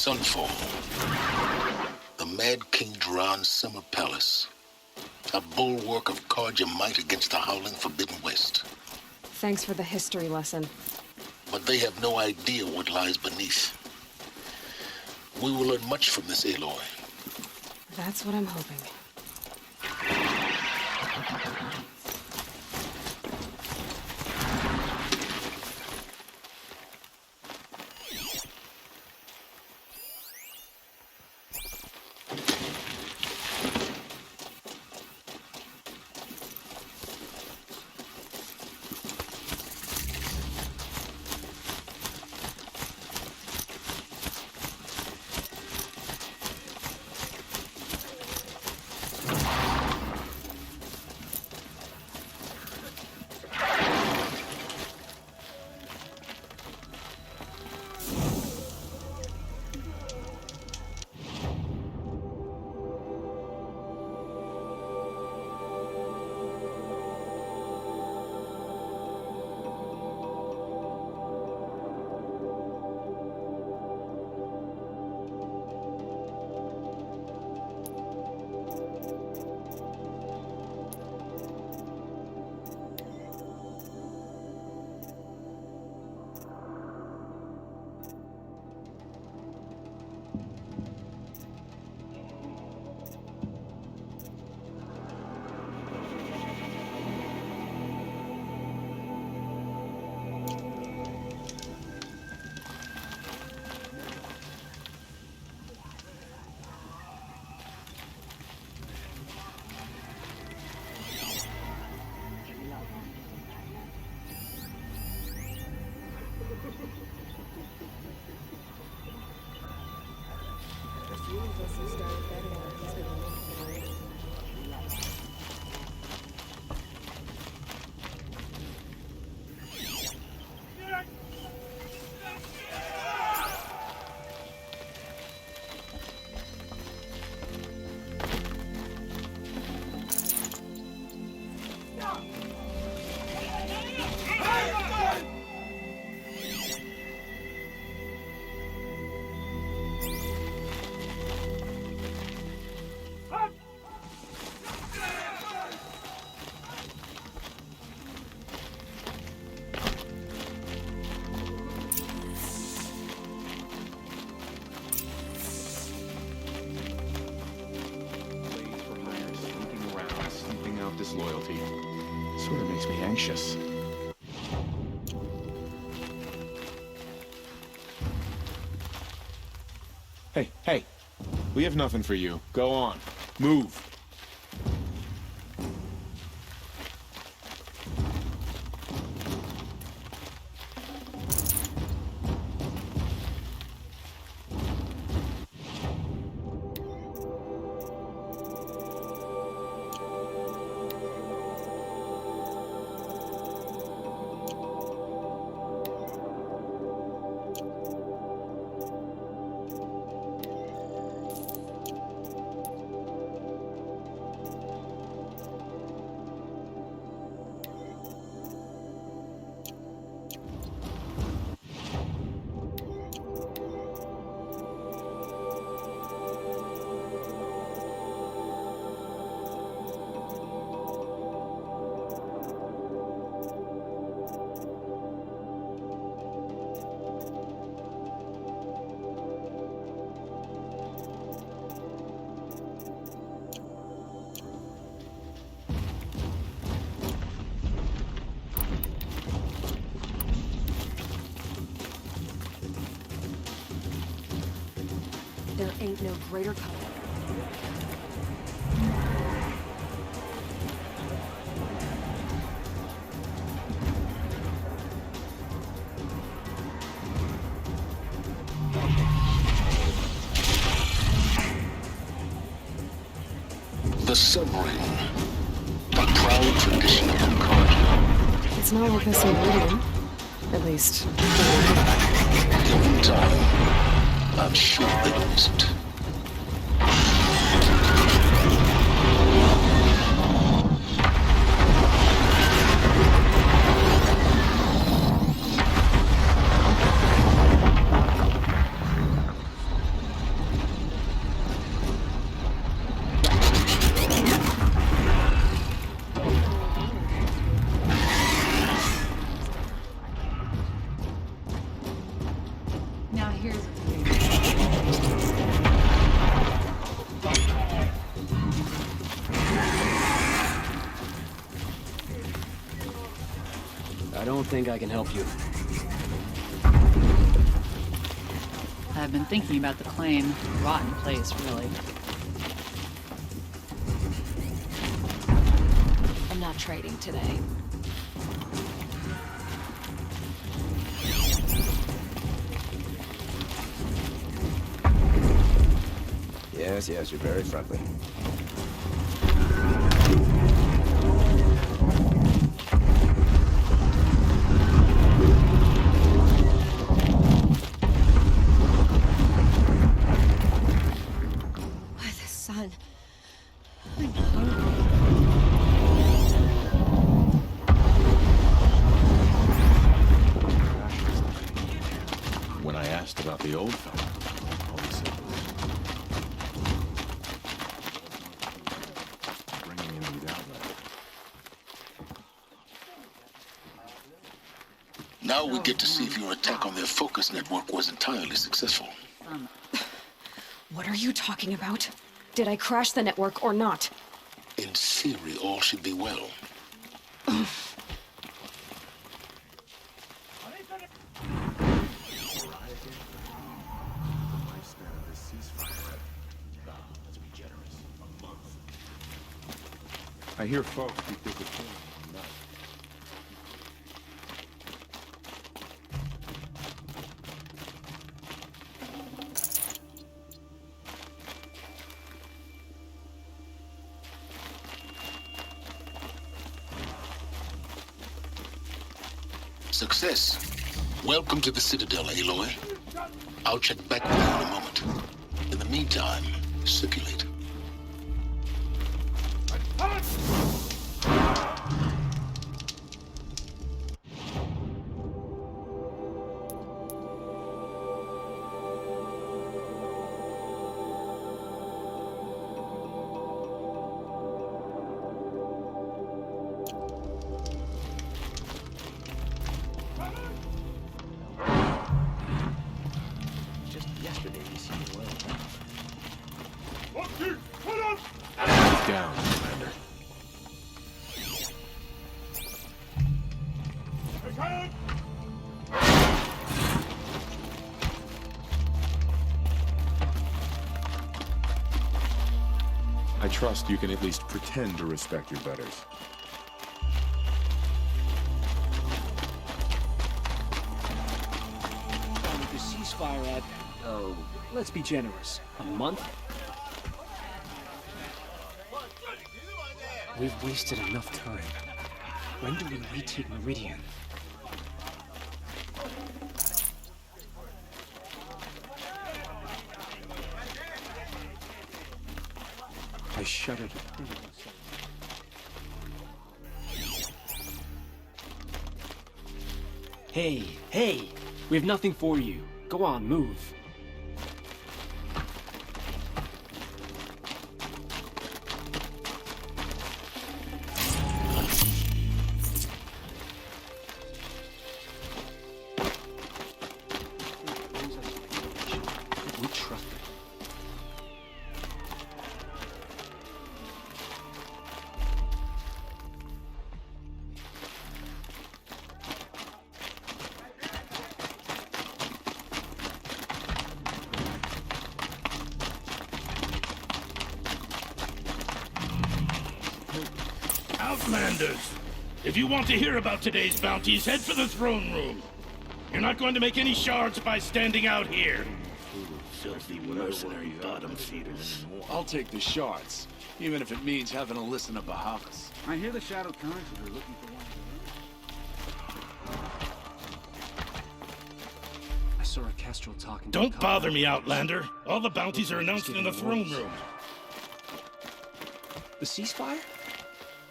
Sunfall. The Mad King Duran's summer palace. A bulwark of Carja might against the howling Forbidden West. Thanks for the history lesson. But they have no idea what lies beneath. We will learn much from this, Aloy. That's what I'm hoping. Disloyalty sort of makes me anxious. Hey, we have nothing for you. Go on. Move. There ain't no greater color. The submarine. A proud tradition of Carja. It's not like this in Britain. At least, Given time, I'm sure they use it. Here's I don't think I can help you. I've been thinking about the claim. Rotten place, really. I'm not trading today. Yes, yes, you're very friendly. The sun. I'm hungry. When I asked about the old fella, all he said was bringing in these outlets. Now we get to see if your attack on their focus network was entirely successful. What are you talking about? Did I crash the network or not? In theory, all should be well. I hear folks keep disappearing at night. Success. Welcome to the Citadel, Aloy. I'll check back with you in a moment. In the meantime, circulate. Just yesterday, you seemed well. Down, Commander. I trust you can at least pretend to respect your betters. With the ceasefire at, oh, let's be generous, a month? We've wasted enough time. When do we retake Meridian? I shudder to think of myself. Hey! We have nothing for you. Go on, move. We trust it. Outlanders! If you want to hear about today's bounties, head for the throne room. You're not going to make any shards by standing out here. Filthy mercenary bottom feeders. I'll take the shards, even if it means having to listen to Bahamas. I hear the Shadow Currency are looking for one. I saw a Kestrel talking to Don't bother me, Outlander. All the bounties are announced in the throne room. The ceasefire?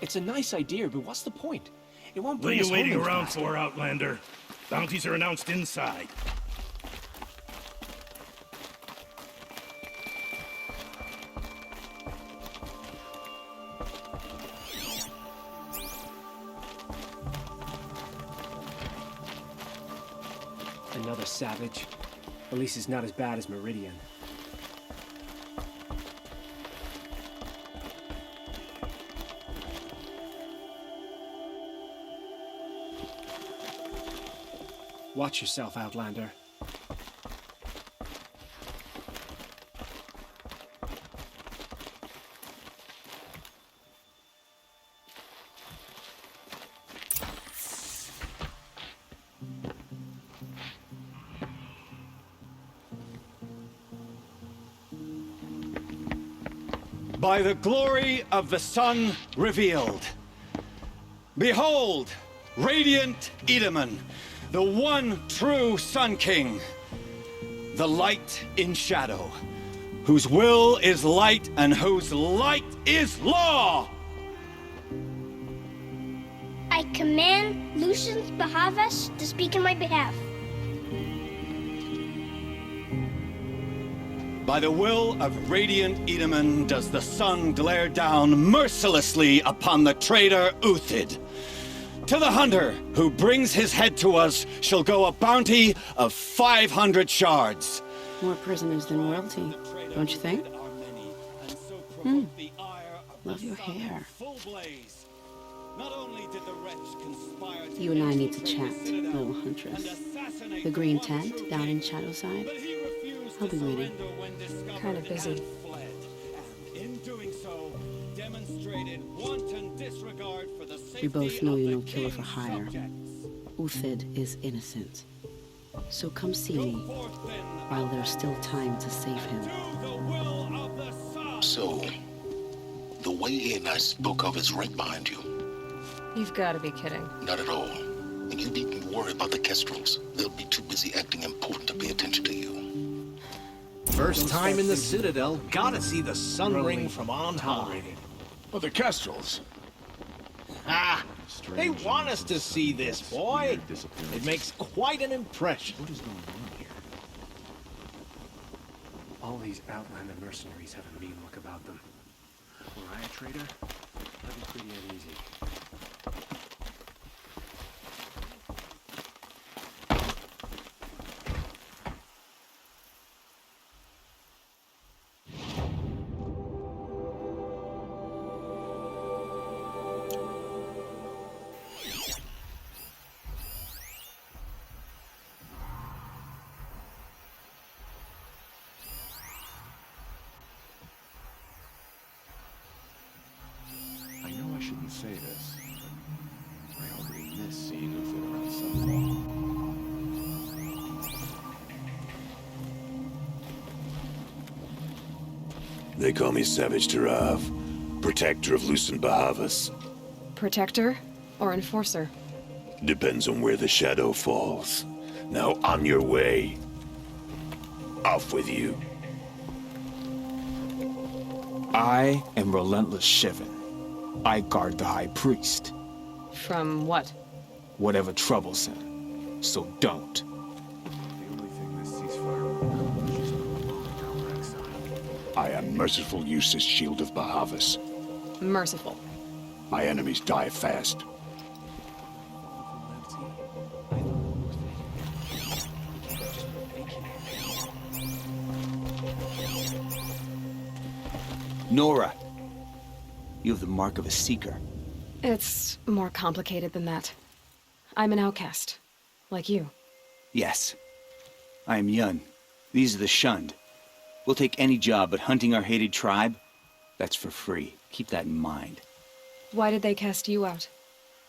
It's a nice idea, but what's the point? It won't What are bring you us waiting home any around faster. for, Outlander? Bounties are announced inside. Another savage. At least it's not as bad as Meridian. Watch yourself, Outlander. By the glory of the sun revealed. Behold, radiant Edaman, the one true Sun King, the light in shadow, whose will is light and whose light is law! I command Lucius Bahavas to speak in my behalf. By the will of radiant Edaman does the sun glare down mercilessly upon the traitor Uthid. To the hunter who brings his head to us shall go a bounty of 500 shards. More prisoners than royalty, don't you think? Love your hair. You and I need to chat, little huntress. The green tent down in Shadowside. I'll be waiting. Kind of busy. We both know you're no killer for hire. Uthid is innocent. So come see me while there's still time to save him. So, the way in I spoke of is right behind you. You've got to be kidding. Not at all. And you needn't worry about the Kestrels. They'll be too busy acting important to pay attention to you. First time in the Citadel, gotta see the sun ring from on high. But the Kestrels. Ah! They want us to see this, boy! It makes quite an impression. What is going on here? All these Outlander mercenaries have a mean look about them. Were I a traitor, I'd be pretty uneasy. I know I shouldn't say this, but I already miss seeing Uthid around sunset. They call me Savage Tarav, protector of Lucent Bahavas. Protector or enforcer? Depends on where the shadow falls. Now on your way. Off with you. I am Relentless Shivan. I guard the High Priest. From what? Whatever troubles him. So don't. I am Merciful Eustace, Shield of Bahavas. Merciful. My enemies die fast. Nora, you have the mark of a seeker. It's more complicated than that. I'm an outcast. Like you. Yes. I am Yun. These are the shunned. We'll take any job, but hunting our hated tribe, that's for free. Keep that in mind. Why did they cast you out?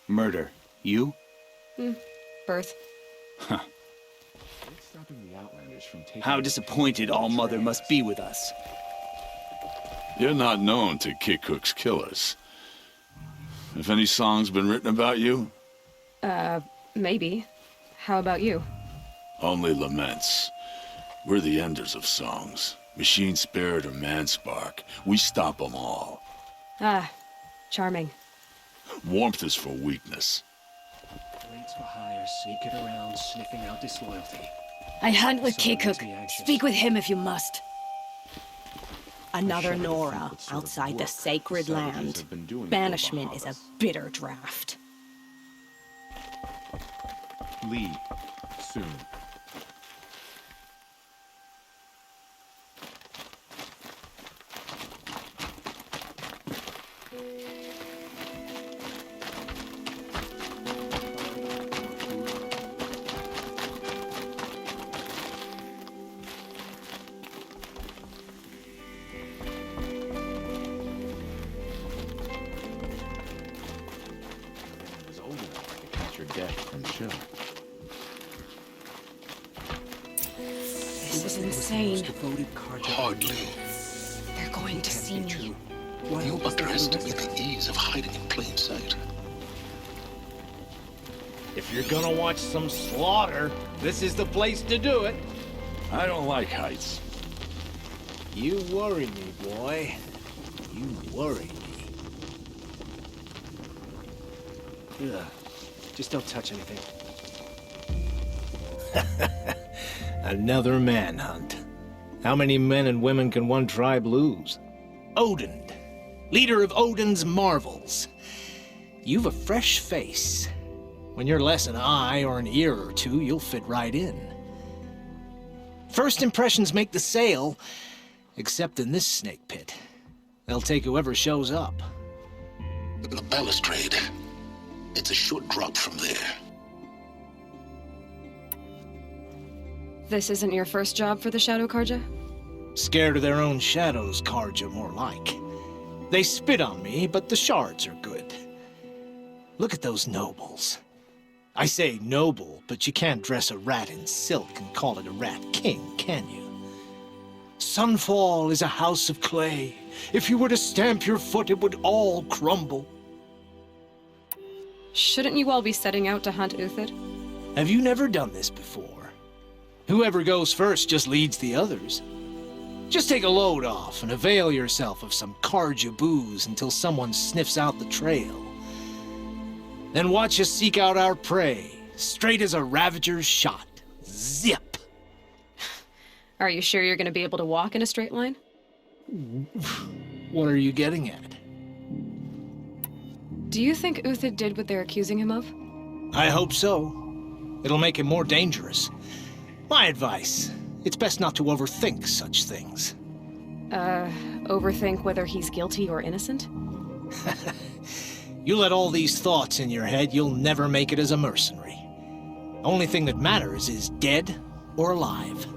Murder. You? Birth. Huh. What's stopping the Outlanders from taking... How disappointed All-Mother must be with us. You're not known to kick Cook's killers. Have any songs been written about you? Maybe. How about you? Only laments. We're the enders of songs. Machine spirit or man spark. We stop them all. Ah, charming. Warmth is for weakness. Blades for hire, sneaking around, sniffing out disloyalty. I hunt with Someone K-Cook. makes me anxious. Speak with him if you must. Another Nora outside the sacred land. Banishment is a bitter draft. Leave. Soon. is insane. Hardly. They're going to see me. You underestimate the ease of hiding in plain sight. If you're gonna watch some slaughter, this is the place to do it. I don't like heights. You worry me, boy. You worry me. Ugh. Just don't touch anything. Another manhunt. How many men and women can one tribe lose? Odin, leader of Odin's marvels. You've a fresh face. When you're less an eye or an ear or two, you'll fit right in. First impressions make the sale, except in this snake pit. They'll take whoever shows up. The balustrade. It's a short drop from there. This isn't your first job for the Shadow Karja? Scared of their own shadows, Karja, more like. They spit on me, but the shards are good. Look at those nobles. I say noble, but you can't dress a rat in silk and call it a rat king, can you? Sunfall is a house of clay. If you were to stamp your foot, it would all crumble. Shouldn't you all be setting out to hunt Uthid? Have you never done this before? Whoever goes first just leads the others. Just take a load off and avail yourself of some Karja booze until someone sniffs out the trail. Then watch us seek out our prey, straight as a ravager's shot. Zip! Are you sure you're going to be able to walk in a straight line? What are you getting at? Do you think Uthid did what they're accusing him of? I hope so. It'll make him more dangerous. My advice, it's best not to overthink such things. Overthink whether he's guilty or innocent? You let all these thoughts in your head, you'll never make it as a mercenary. Only thing that matters is dead or alive.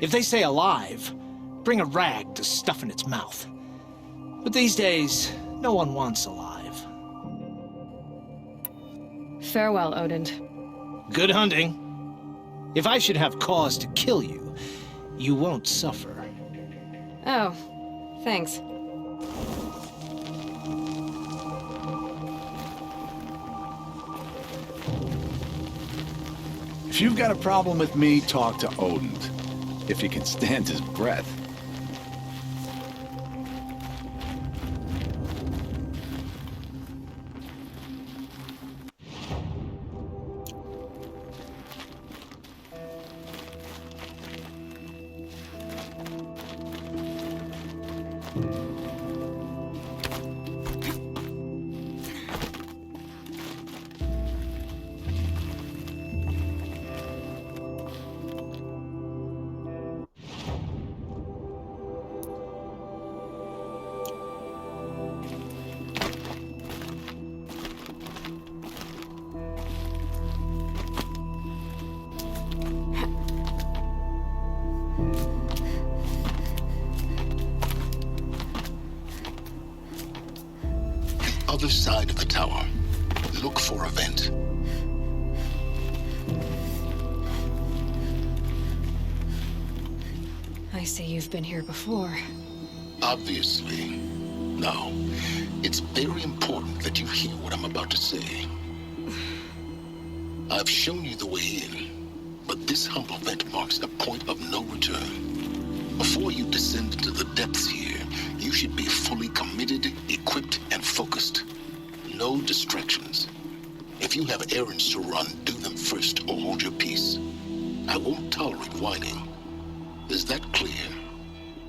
If they say alive, bring a rag to stuff in its mouth. But these days, no one wants alive. Farewell, Odin. Good hunting. If I should have cause to kill you, you won't suffer. Oh, thanks. If you've got a problem with me, talk to Odin. If he can stand his breath. Other side of the tower. Look for a vent. I see you've been here before. Obviously. Now, it's very important that you hear what I'm about to say. I've shown you the way in, but this humble vent marks a point of no return. Before you descend into the depths here, you should be fully committed, equipped, and focused. No distractions. If you have errands to run, do them first or hold your peace. I won't tolerate whining. Is that clear?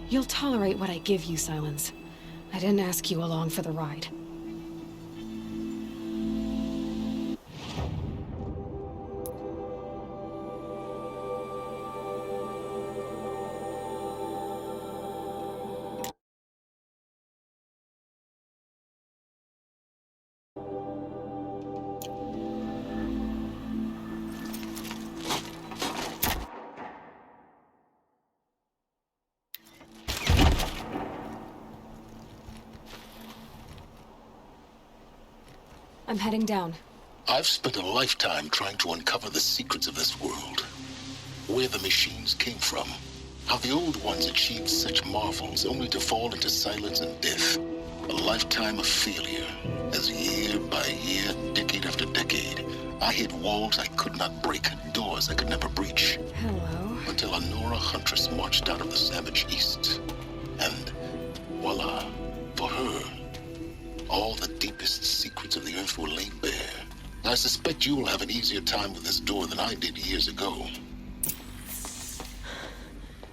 You'll tolerate what I give you, Silence. I didn't ask you along for the ride. I'm heading down. I've spent a lifetime trying to uncover the secrets of this world. Where the machines came from, How the old ones achieved such marvels only to fall into silence and death. A lifetime of failure, as year by year, decade after decade, I hit walls I could not break, doors I could never breach. Hello. Until a Nora huntress marched out of the savage east. And voila, for her, all the deepest secrets of the earth were laid bare. I suspect you will have an easier time with this door than I did years ago.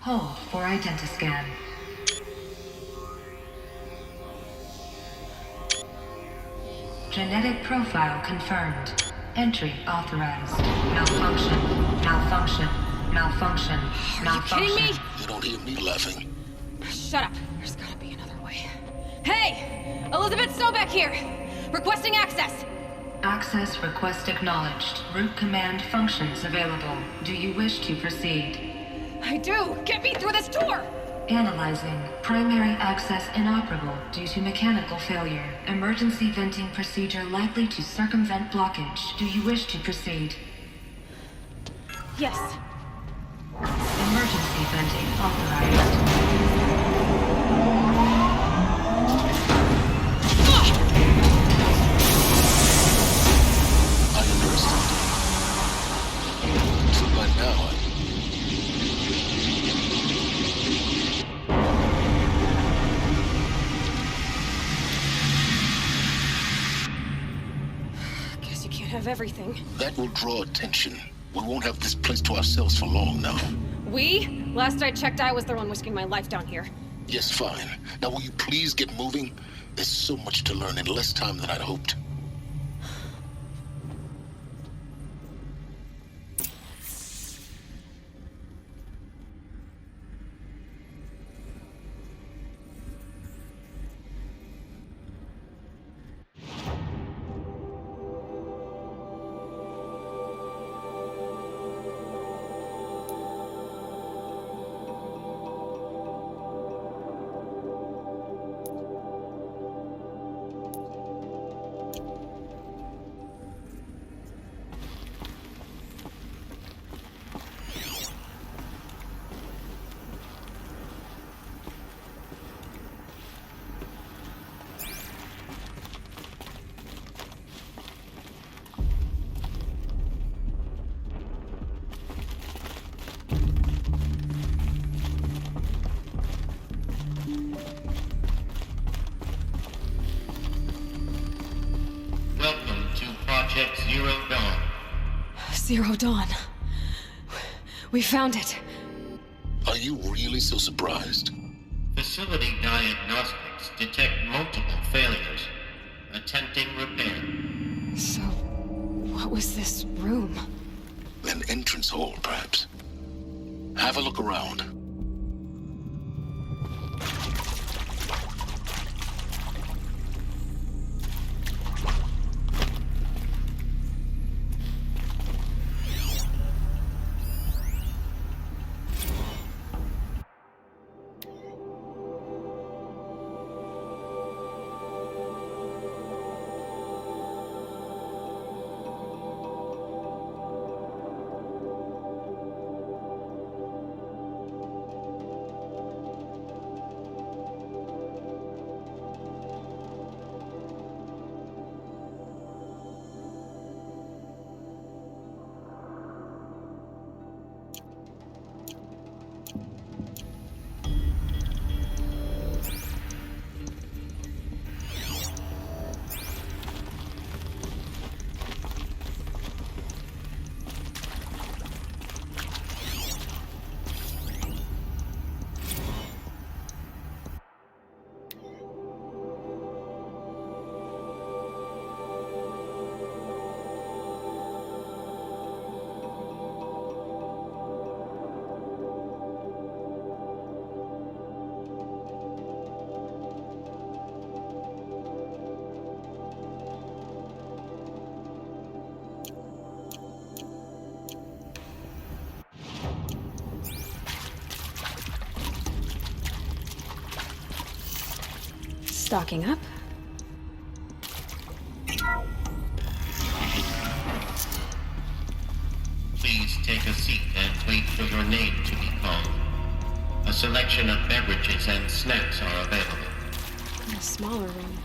Hold for identiscan. Genetic profile confirmed. Entry authorized. Malfunction. Malfunction. Malfunction. Are you kidding me? You don't hear me laughing. Shut up. There's gotta be another way. Hey! Elizabeth Snowback here! Requesting access! Access request acknowledged. Root command functions available. Do you wish to proceed? I do! Get me through this door! Analyzing. Primary access inoperable due to mechanical failure. Emergency venting procedure likely to circumvent blockage. Do you wish to proceed? Yes. Emergency venting authorized. I understand. So by now, Guess you can't have everything. that will draw attention. We won't have this place to ourselves for long now. We? Last I checked, I was the one risking my life down here. Yes, fine. Now will you please get moving? There's so much to learn in less time than I'd hoped. Welcome to Project Zero Dawn. Zero Dawn. We found it. Are you really so surprised? Facility diagnostics detect multiple failures. Attempting repair. So, what was this room? An entrance hall, perhaps. Have a look around. Stocking up. Please take a seat and wait for your name to be called. selection of beverages and snacks are available. In a smaller room.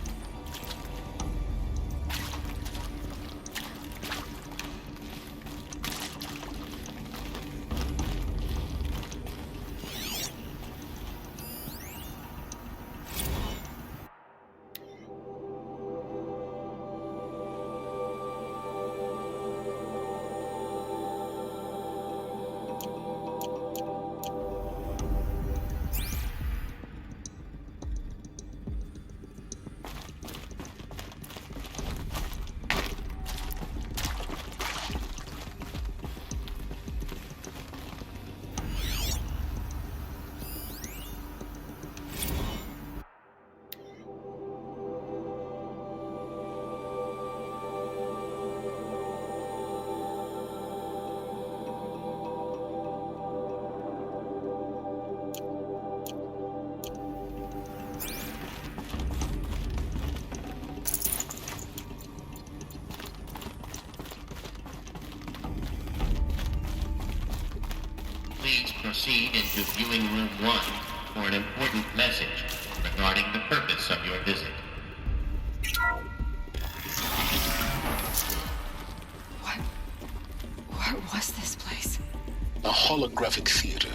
Please proceed into viewing room 1 for an important message regarding the purpose of your visit. What was this place? A holographic theater.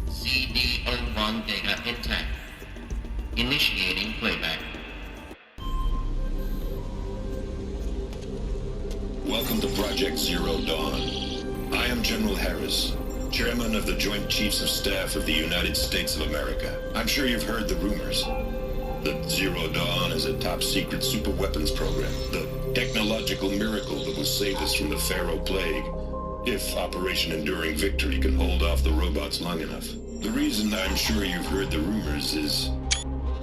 CD-01 data intact. Initiating playback. Welcome to Project Zero Dawn. I am General Harris, Chairman of the Joint Chiefs of Staff of the United States of America. I'm sure you've heard the rumors. The Zero Dawn is a top-secret superweapons program, the technological miracle that will save us from the Pharaoh Plague, if Operation Enduring Victory can hold off the robots long enough. The reason I'm sure you've heard the rumors is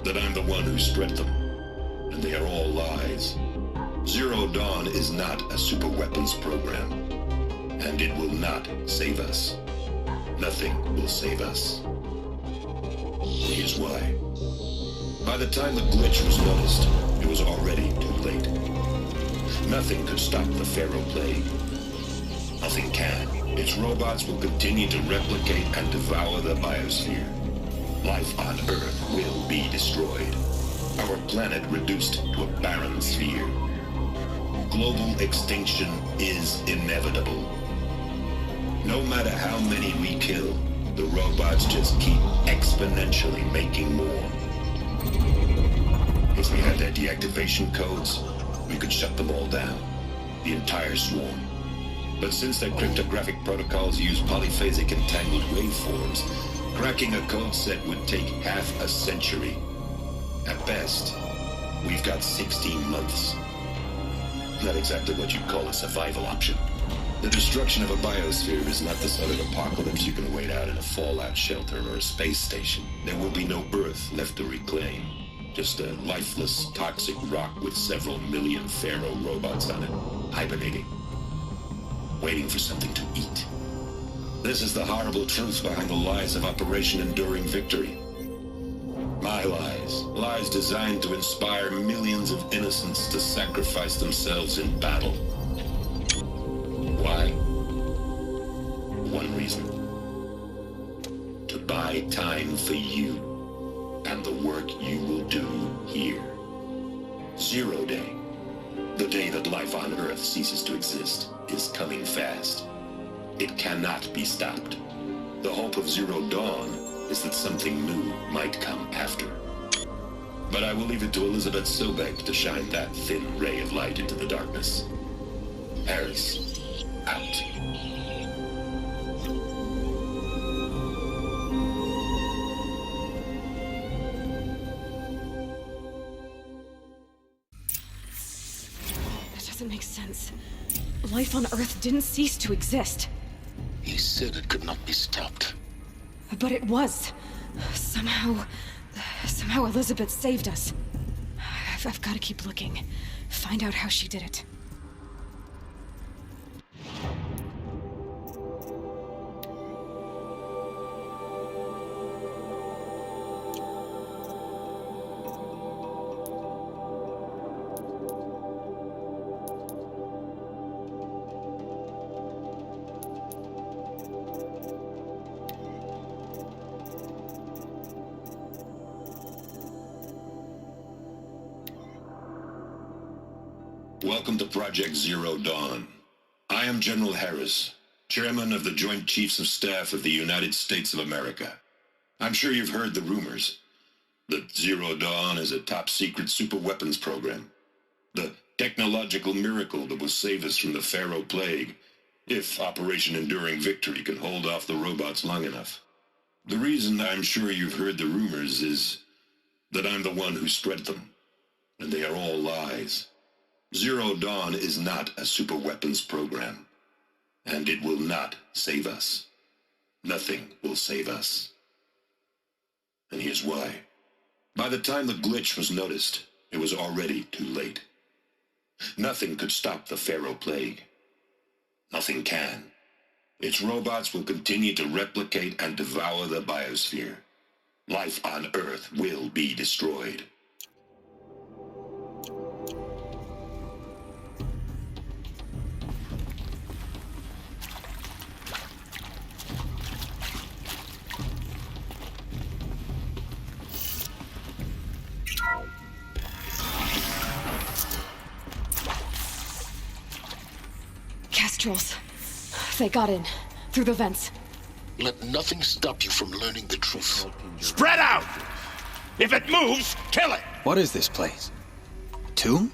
that I'm the one who spread them, and they are all lies. Zero Dawn is not a superweapons program, and it will not save us. Nothing will save us. Here's why. By the time the glitch was noticed, it was already too late. Nothing could stop the Pharaoh Plague. Nothing can. Its robots will continue to replicate and devour the biosphere. Life on Earth will be destroyed. Our planet reduced to a barren sphere. Global extinction is inevitable. No matter how many we kill, the robots just keep exponentially making more. If we had their deactivation codes, we could shut them all down, the entire swarm. But since their cryptographic protocols use polyphasic entangled waveforms, cracking a code set would take half a century. At best, we've got 16 months. Not exactly what you'd call a survival option. The destruction of a biosphere is not the sort of apocalypse you can wait out in a fallout shelter or a space station. There will be no Earth left to reclaim. Just a lifeless, toxic rock with several million Pharaoh robots on it, hibernating, waiting for something to eat. This is the horrible truth behind the lies of Operation Enduring Victory. My lies. Lies designed to inspire millions of innocents to sacrifice themselves in battle. Why? One reason. To buy time for you and the work you will do here. Zero Day, the day that life on Earth ceases to exist, is coming fast. It cannot be stopped. The hope of Zero Dawn is that something new might come after. But I will leave it to Elizabeth Sobek to shine that thin ray of light into the darkness. Harris, out. That doesn't make sense. Life on Earth didn't cease to exist. He said it could not be stopped. But it was. Somehow Elizabeth saved us. I've got to keep looking. Find out how she did it. Welcome to Project Zero Dawn. I am General Harris, Chairman of the Joint Chiefs of Staff of the United States of America. I'm sure you've heard the rumors that Zero Dawn is a top-secret superweapons program. The technological miracle that will save us from the Pharaoh Plague, if Operation Enduring Victory can hold off the robots long enough. The reason I'm sure you've heard the rumors is that I'm the one who spread them, and they are all lies. Zero Dawn is not a superweapons program, and it will not save us. Nothing will save us. And here's why. By the time the glitch was noticed, it was already too late. Nothing could stop the Pharaoh Plague. Nothing can. Its robots will continue to replicate and devour the biosphere. Life on Earth will be destroyed. Kestrels. They got in. Through the vents. Let nothing stop you from learning the truth. Spread out! If it moves, kill it! What is this place? A tomb?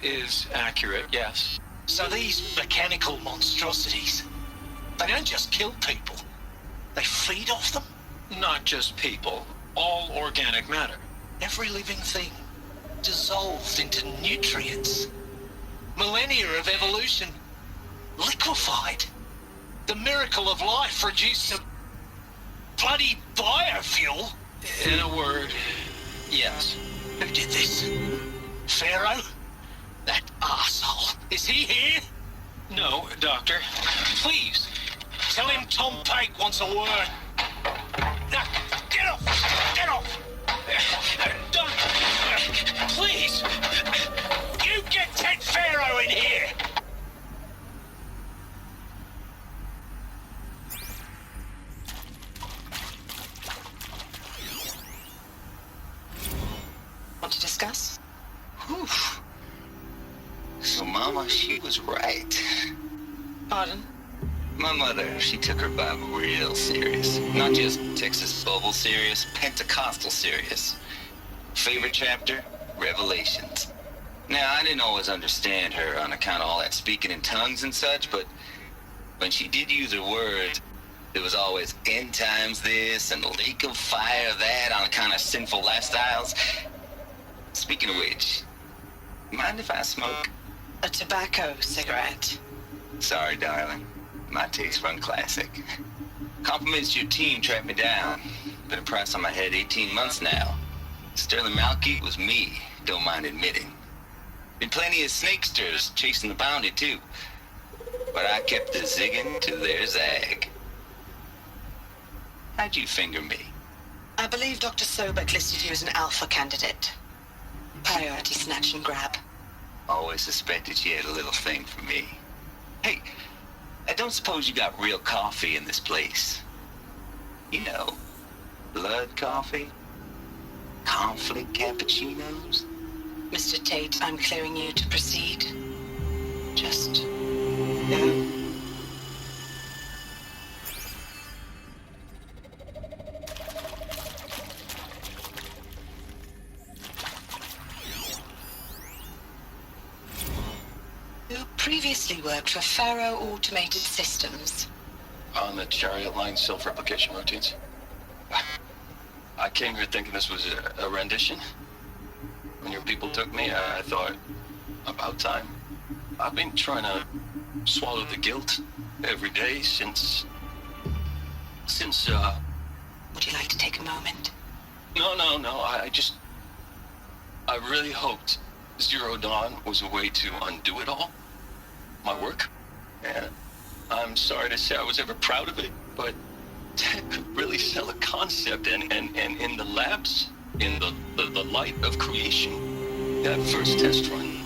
Is accurate, yes. So these mechanical monstrosities, they don't just kill people. They feed off them? Not just people. All organic matter. Every living thing. Dissolved into nutrients. Millennia of evolution. Liquefied. The miracle of life reduced to bloody biofuel. In a word, yes. Who did this? Pharaoh? That arsehole. Is he here? No, Doctor. Please, tell him Tom Pike wants a word. Now, get off! Get off! Don't! Please! You get Ted Pharaoh in here! Want to discuss? Whew. So Mama, she was right. Pardon? My mother, she took her Bible real serious. Not just Texas Bible serious, Pentecostal serious. Favorite chapter? Revelations. Now, I didn't always understand her on account of all that speaking in tongues and such, but when she did use her words, it was always end times this and lake of fire that on account of sinful lifestyles. Speaking of which, mind if I smoke? A tobacco cigarette. Sorry, darling. My taste run classic. Compliments to your team tracked me down. Been a price on my head 18 months now. Sterling Malky was me, don't mind admitting. Been plenty of snakesters chasing the bounty, too. But I kept the zigging to their zag. How'd you finger me? I believe Dr. Sobek listed you as an alpha candidate. Priority snatch and grab. Always suspected she had a little thing for me. Hey, I don't suppose you got real coffee in this place. You know, blood coffee? Conflict cappuccinos? Mr. Tate, I'm clearing you to proceed. Just go. Previously worked for Pharaoh Automated Systems. On the chariot line self-replication routines? I came here thinking this was a rendition. When your people took me, I thought, about time. I've been trying to swallow the guilt every day since... Would you like to take a moment? No, I really hoped Zero Dawn was a way to undo it all. My work. And I'm sorry to say I was ever proud of it, but Ted could really sell a concept, and in the labs, in the light of creation, that first test run,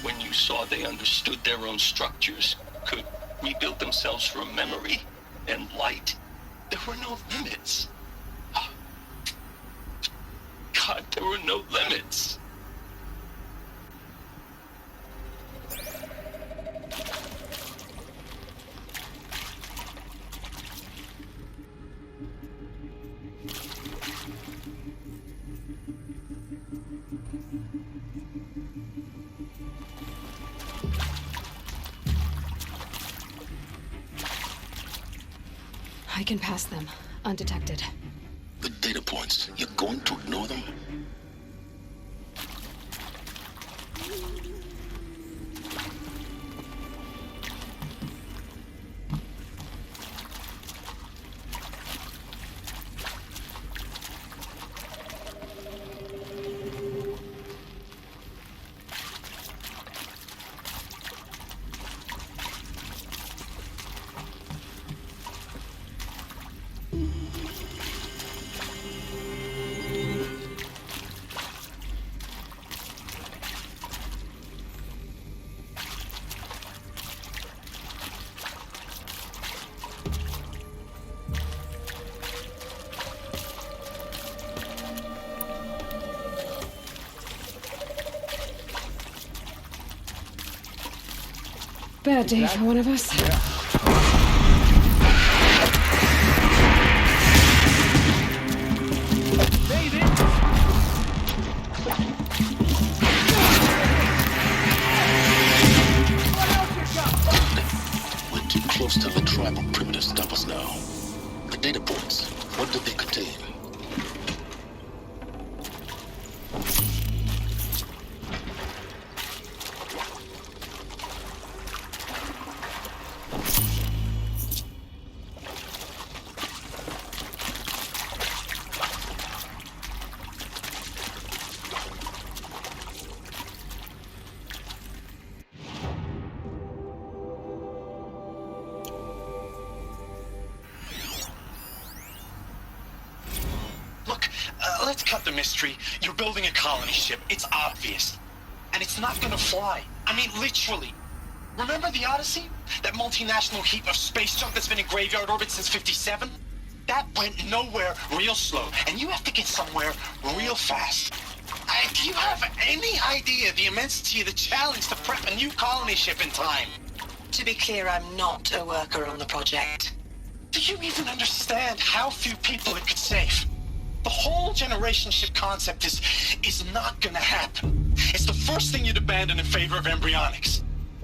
when you saw they understood their own structures, could rebuild themselves from memory and light, there were no limits. God, there were no limits. I can pass them, undetected. The data points, you're going to ignore them? Bad day for one of us. We're too close to the tribal perimeter to stop us now. The data points, what did they contain? Let's cut the mystery. You're building a colony ship. It's obvious. And it's not gonna fly. I mean, literally. Remember the Odyssey? That multinational heap of space junk that's been in graveyard orbit since '57? That went nowhere real slow. And you have to get somewhere real fast. Do you have any idea the immensity of the challenge to prep a new colony ship in time? To be clear, I'm not a worker on the project. Do you even understand how few people it could save? The whole generation ship concept is not gonna happen. It's the first thing you'd abandon in favor of embryonics.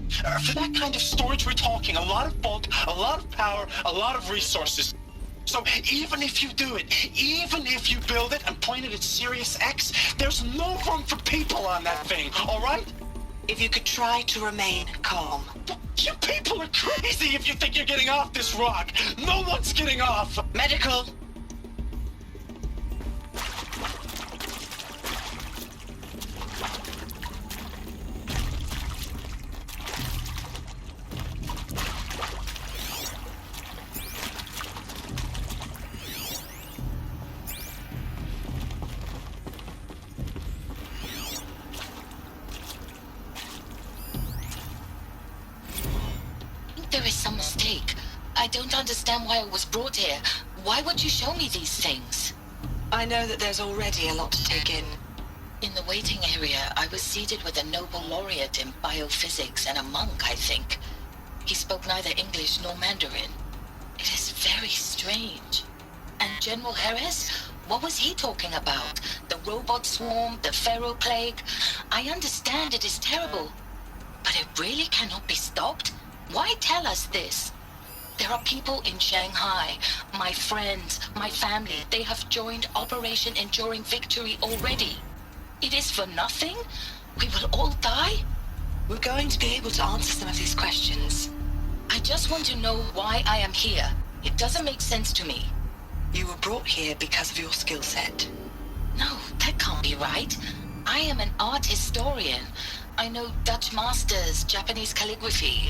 For that kind of storage, we're talking a lot of bulk, a lot of power, a lot of resources. So even if you do it, even if you build it and point it at Sirius X, there's no room for people on that thing, all right? If you could try to remain calm. You people are crazy if you think you're getting off this rock. No one's getting off. Medical. There is some mistake. I don't understand why I was brought here. Why would you show me these things? I know that there's already a lot to take in. In the waiting area, I was seated with a Nobel laureate in biophysics and a monk, I think. He spoke neither English nor Mandarin. It is very strange. And General Harris? What was he talking about? The robot swarm, the pharaoh plague? I understand it is terrible. But it really cannot be stopped? Why tell us this? There are people in Shanghai, my friends, my family. They have joined Operation Enduring Victory already. It is for nothing? We will all die? We're going to be able to answer some of these questions. I just want to know why I am here. It doesn't make sense to me. You were brought here because of your skill set. No, that can't be right. I am an art historian. I know Dutch masters, Japanese calligraphy,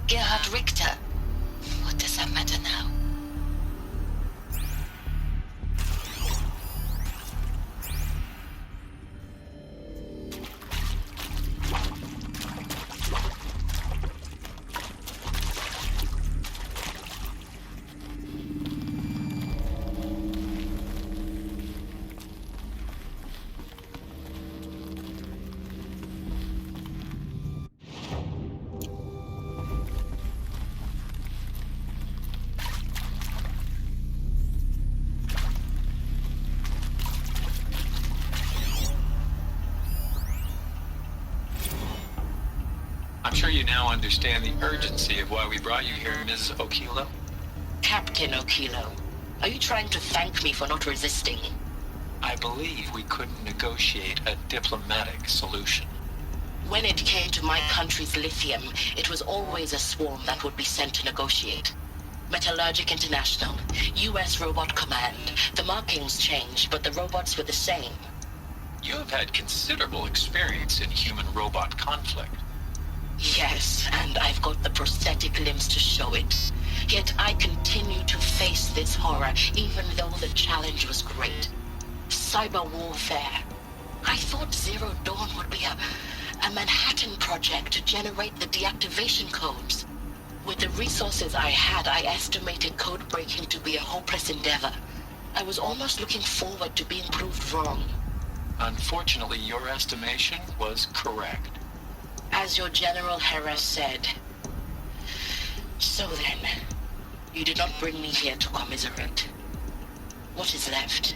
Gerhard Richter. What does that matter now? I'm sure you now understand the urgency of why we brought you here, Ms. Okilo. Captain Okilo, are you trying to thank me for not resisting? I believe we couldn't negotiate a diplomatic solution. When it came to my country's lithium, it was always a swarm that would be sent to negotiate. Metallurgic International, US Robot Command. The markings changed, but the robots were the same. You have had considerable experience in human-robot conflict. Yes, and I've got the prosthetic limbs to show it. Yet I continue to face this horror, even though the challenge was great. Cyber warfare. I thought Zero Dawn would be a Manhattan project to generate the deactivation codes. With the resources I had, I estimated code breaking to be a hopeless endeavor. I was almost looking forward to being proved wrong. Unfortunately, your estimation was correct. As your General Harris said. So then, you did not bring me here to commiserate. What is left?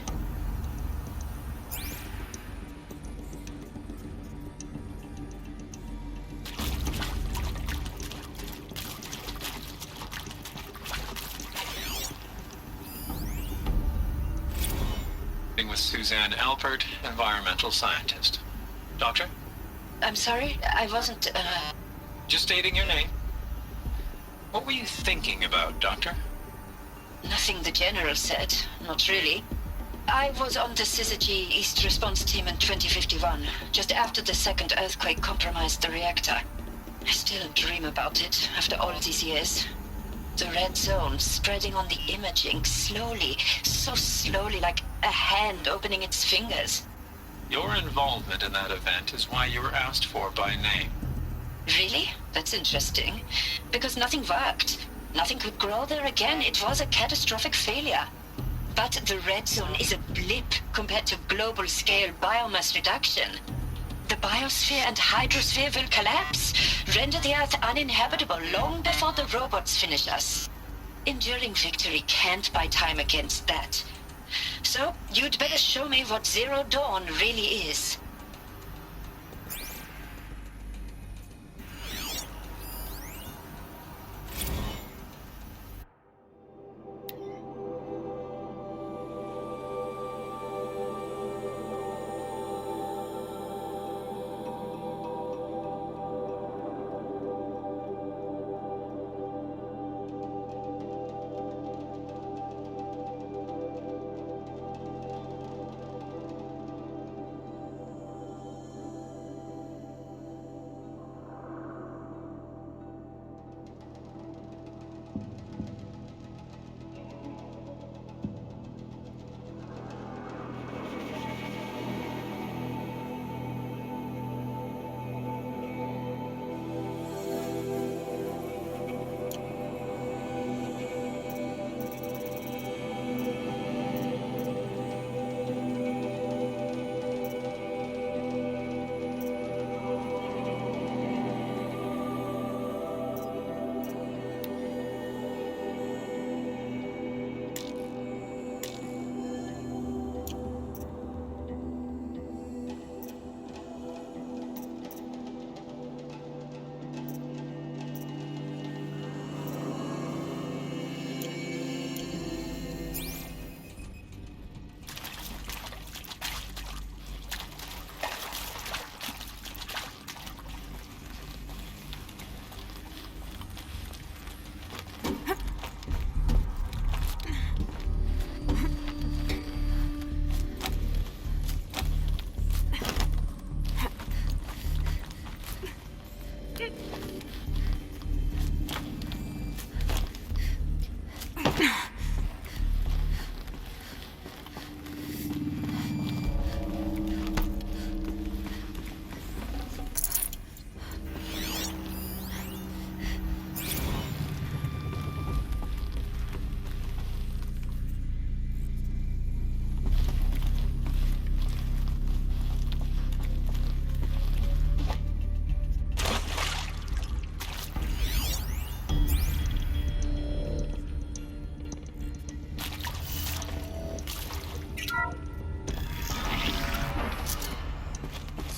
With Suzanne Alpert, environmental scientist. Doctor? I'm sorry, I wasn't, Just stating your name. What were you thinking about, Doctor? Nothing the General said, not really. I was on the Syzygy East Response Team in 2051, just after the second earthquake compromised the reactor. I still dream about it, after all these years. The red zone spreading on the imaging, slowly, so slowly, like a hand opening its fingers. Your involvement in that event is why you were asked for by name. Really? That's interesting. Because nothing worked. Nothing could grow there again. It was a catastrophic failure. But the red zone is a blip compared to global-scale biomass reduction. The biosphere and hydrosphere will collapse, render the Earth uninhabitable long before the robots finish us. Enduring Victory can't buy time against that. So, you'd better show me what Zero Dawn really is.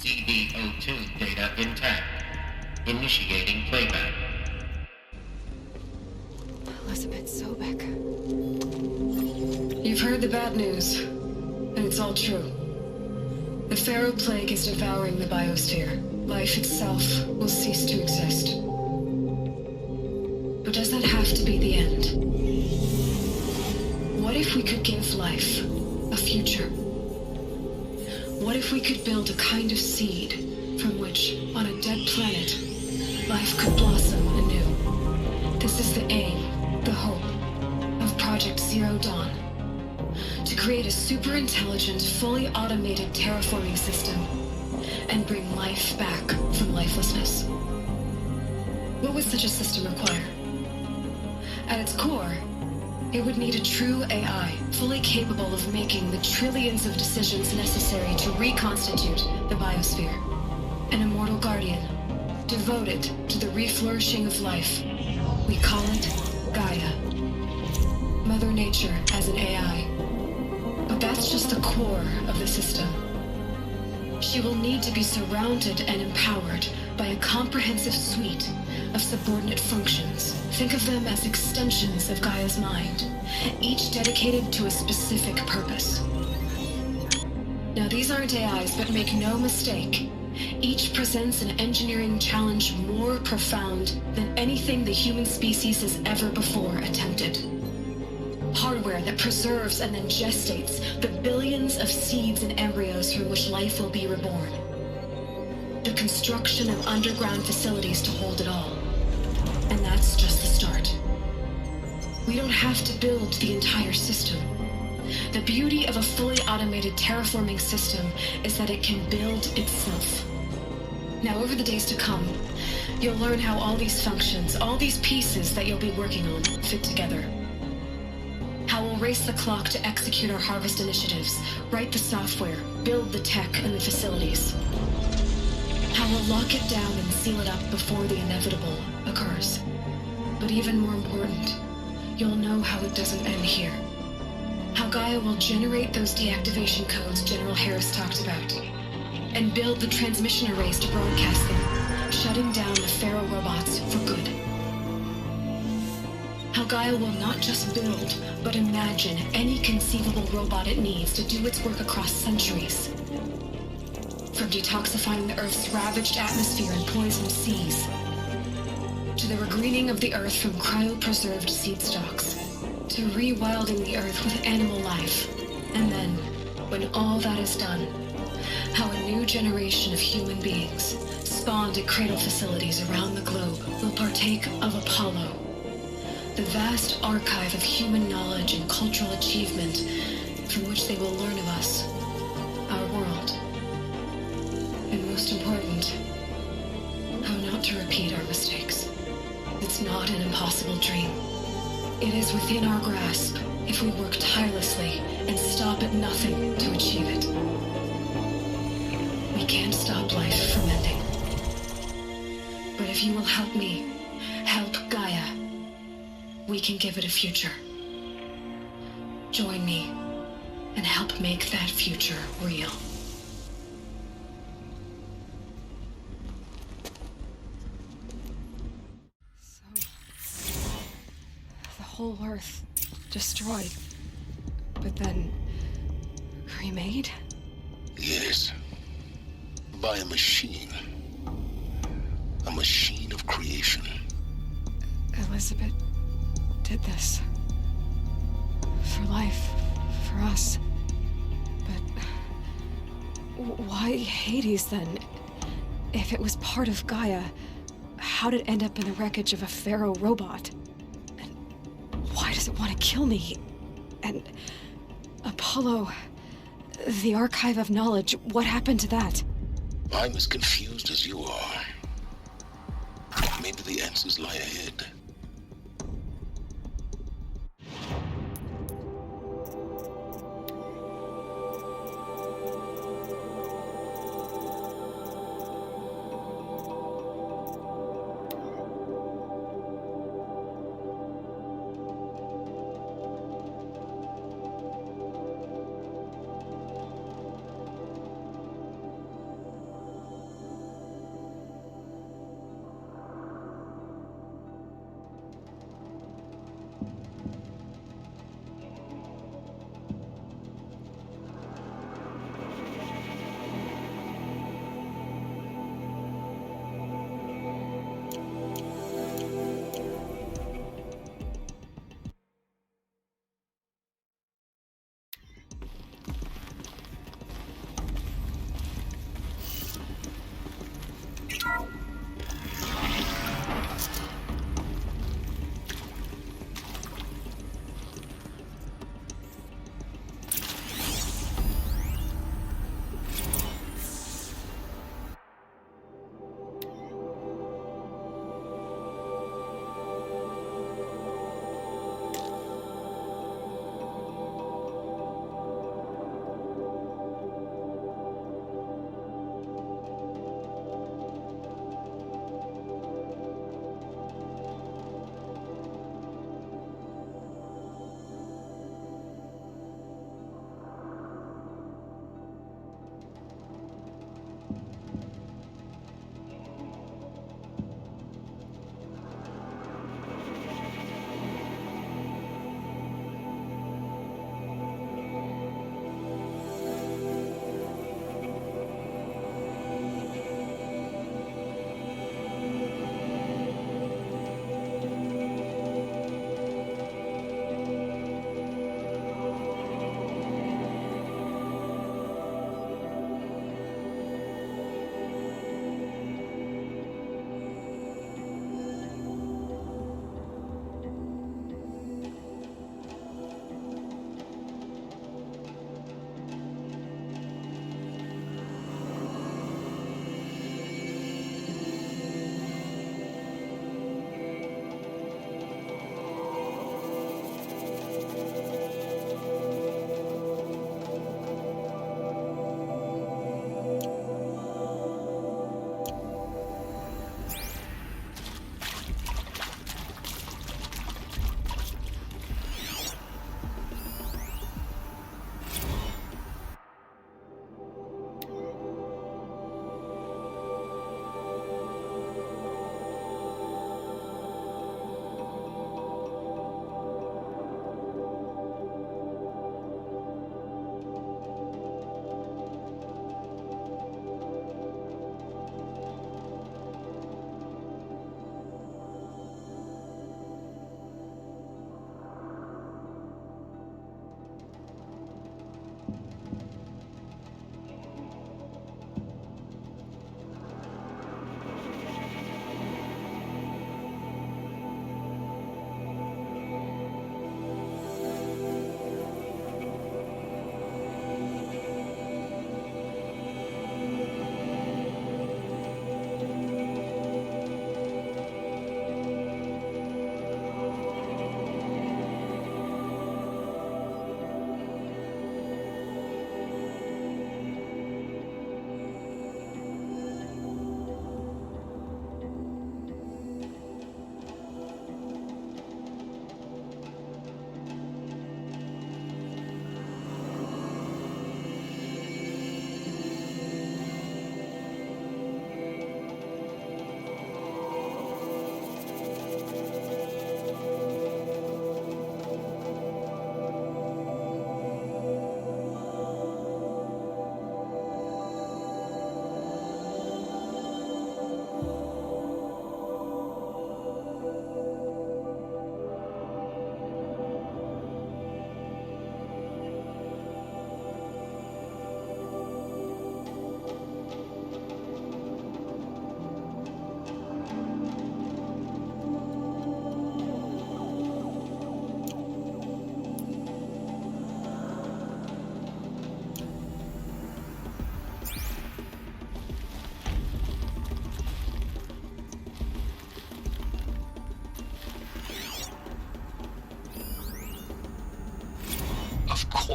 CD02 data intact. Initiating playback. Elizabeth Sobek. You've heard the bad news, and it's all true. The Pharaoh Plague is devouring the biosphere. Life itself will cease to exist. But does that have to be the end? What if we could give life a future? What if we could build a kind of seed from which, on a dead planet, life could blossom anew? This is the aim, the hope, of Project Zero Dawn. To create a super-intelligent, fully automated terraforming system and bring life back from lifelessness. What would such a system require? At its core, it would need a true AI, fully capable of making the trillions of decisions necessary to reconstitute the biosphere. An immortal guardian, devoted to the reflourishing of life. We call it Gaia. Mother Nature as an AI. But that's just the core of the system. She will need to be surrounded and empowered by a comprehensive suite of subordinate functions. Think of them as extensions of Gaia's mind, each dedicated to a specific purpose. Now, these aren't AIs, but make no mistake, each presents an engineering challenge more profound than anything the human species has ever before attempted. Hardware that preserves and then gestates the billions of seeds and embryos from which life will be reborn. The construction of underground facilities to hold it all. And that's just the start. We don't have to build the entire system. The beauty of a fully automated terraforming system is that it can build itself. Now, over the days to come, you'll learn how all these functions, all these pieces that you'll be working on, fit together. How we'll race the clock to execute our harvest initiatives, write the software, build the tech and the facilities. How we'll lock it down and seal it up before the inevitable occurs. But even more important, you'll know how it doesn't end here. How Gaia will generate those deactivation codes General Harris talked about, and build the transmission arrays to broadcast them, shutting down the Pharaoh robots for good. How Gaia will not just build, but imagine any conceivable robot it needs to do its work across centuries. From detoxifying the Earth's ravaged atmosphere and poisoned seas, to the regreening of the Earth from cryopreserved seed stalks, to rewilding the Earth with animal life. And then, when all that is done, how a new generation of human beings, spawned at cradle facilities around the globe, will partake of Apollo, the vast archive of human knowledge and cultural achievement from which they will learn of us, our world. And most important, how not to repeat our mistakes. It's not an impossible dream. It is within our grasp if we work tirelessly and stop at nothing to achieve it. We can't stop life from ending. But if you will help me, help Gaia, we can give it a future. Join me and help make that future real. The whole Earth destroyed, but then remade? Yes. By a machine. A machine of creation. Elizabeth did this. For life, for us. But why Hades then? If it was part of Gaia, How'd it end up in the wreckage of a Pharaoh robot? And why does it want to kill me? And Apollo, the Archive of Knowledge, what happened to that? I'm as confused as you are. Maybe the answers lie ahead.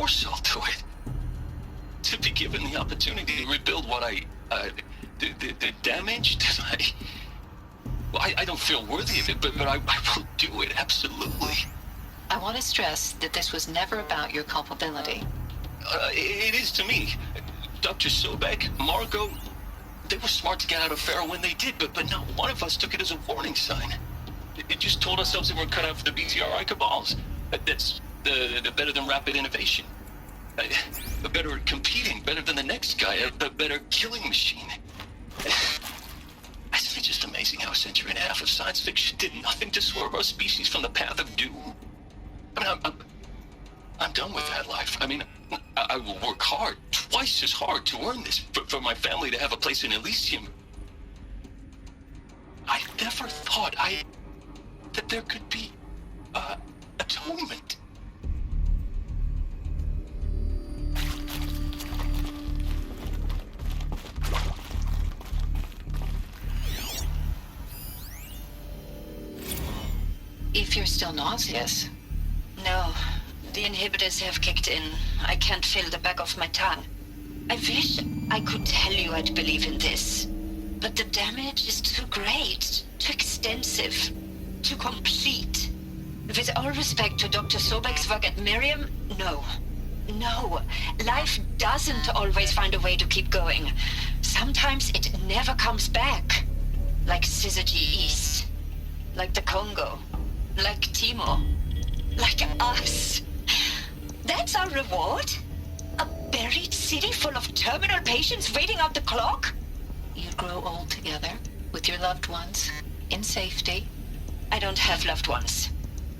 foresight to it. To be given the opportunity to rebuild what the damage that I don't feel worthy of it, but I will do it, absolutely. I want to stress that this was never about your culpability. It is to me. Dr. Sobek, Margot, they were smart to get out of Pharaoh when they did, but not one of us took it as a warning sign. It just told ourselves that we're cut out for the BTRI cabals. That's the better than rapid innovation. Better at competing, better than the next guy, a better killing machine. It's just amazing how a century and a half of science fiction did nothing to swerve our species from the path of doom. I mean, I'm done with that life. I mean, I will work hard, twice as hard, to earn this, for my family to have a place in Elysium. I never thought that there could be atonement. If you're still nauseous. No, the inhibitors have kicked in. I can't feel the back of my tongue. I wish I could tell you I'd believe in this. But the damage is too great, too extensive, too complete. With all respect to Dr. Sobek's work at Miriam, no. No, life doesn't always find a way to keep going. Sometimes it never comes back. Like Syzygy East. Like the Congo. Like Timo. Like us. That's our reward? A buried city full of terminal patients waiting out the clock? You grow old together, with your loved ones, in safety. I don't have loved ones.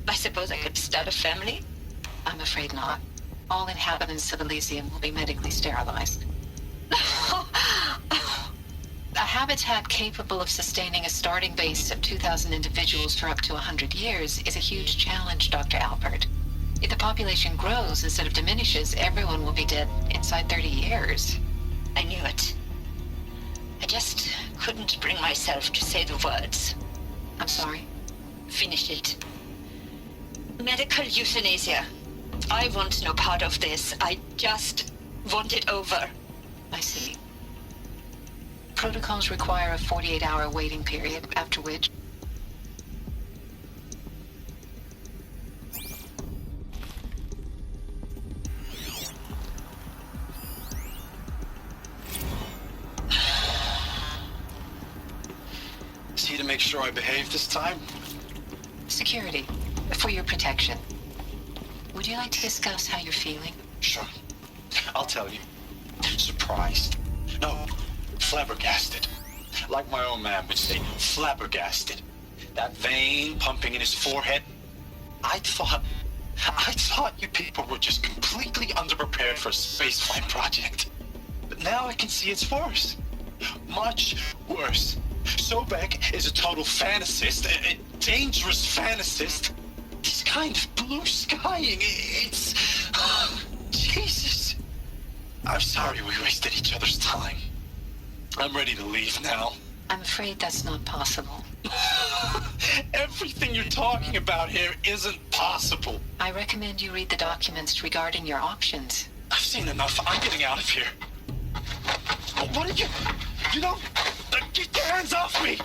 I suppose I could start a family? I'm afraid not. All inhabitants of Elysium will be medically sterilized. A habitat capable of sustaining a starting base of 2,000 individuals for up to 100 years is a huge challenge, Dr. Alpert. If the population grows instead of diminishes, everyone will be dead inside 30 years. I knew it. I just couldn't bring myself to say the words. I'm sorry. Finish it. Medical euthanasia. I want no part of this. I just want it over. I see. Protocols require a 48-hour waiting period, after which... See to make sure I behave this time? Security. For your protection. Would you like to discuss how you're feeling? Sure. I'll tell you. Surprised. No, flabbergasted. Like my own man would say, flabbergasted. That vein pumping in his forehead. I thought you people were just completely underprepared for a spaceflight project. But now I can see it's worse. Much worse. Sobek is a total fantasist, a dangerous fantasist. This kind of blue skying, it's... Jesus. I'm sorry we wasted each other's time. I'm ready to leave now. I'm afraid that's not possible. Everything you're talking about here isn't possible. I recommend you read the documents regarding your options. I've seen enough. I'm getting out of here. What are you... You don't... Get your hands off me!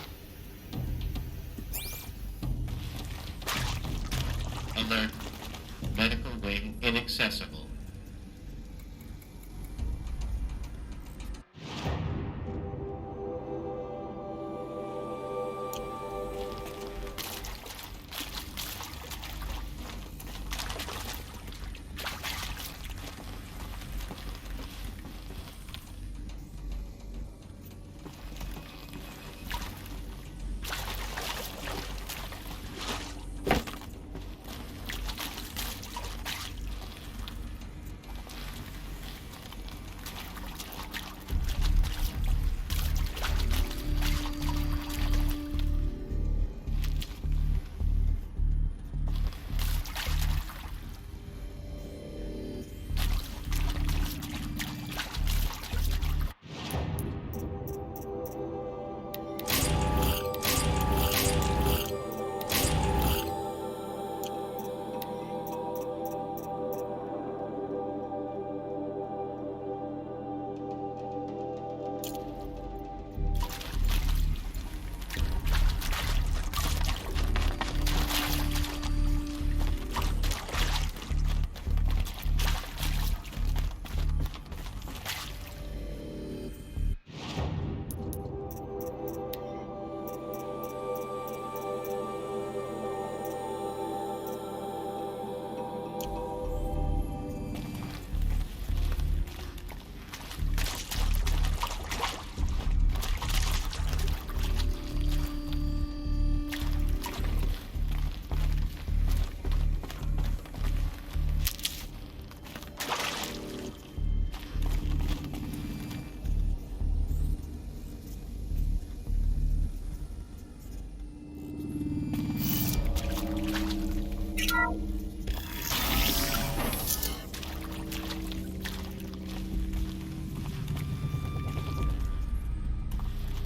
Alert. Medical wing inaccessible.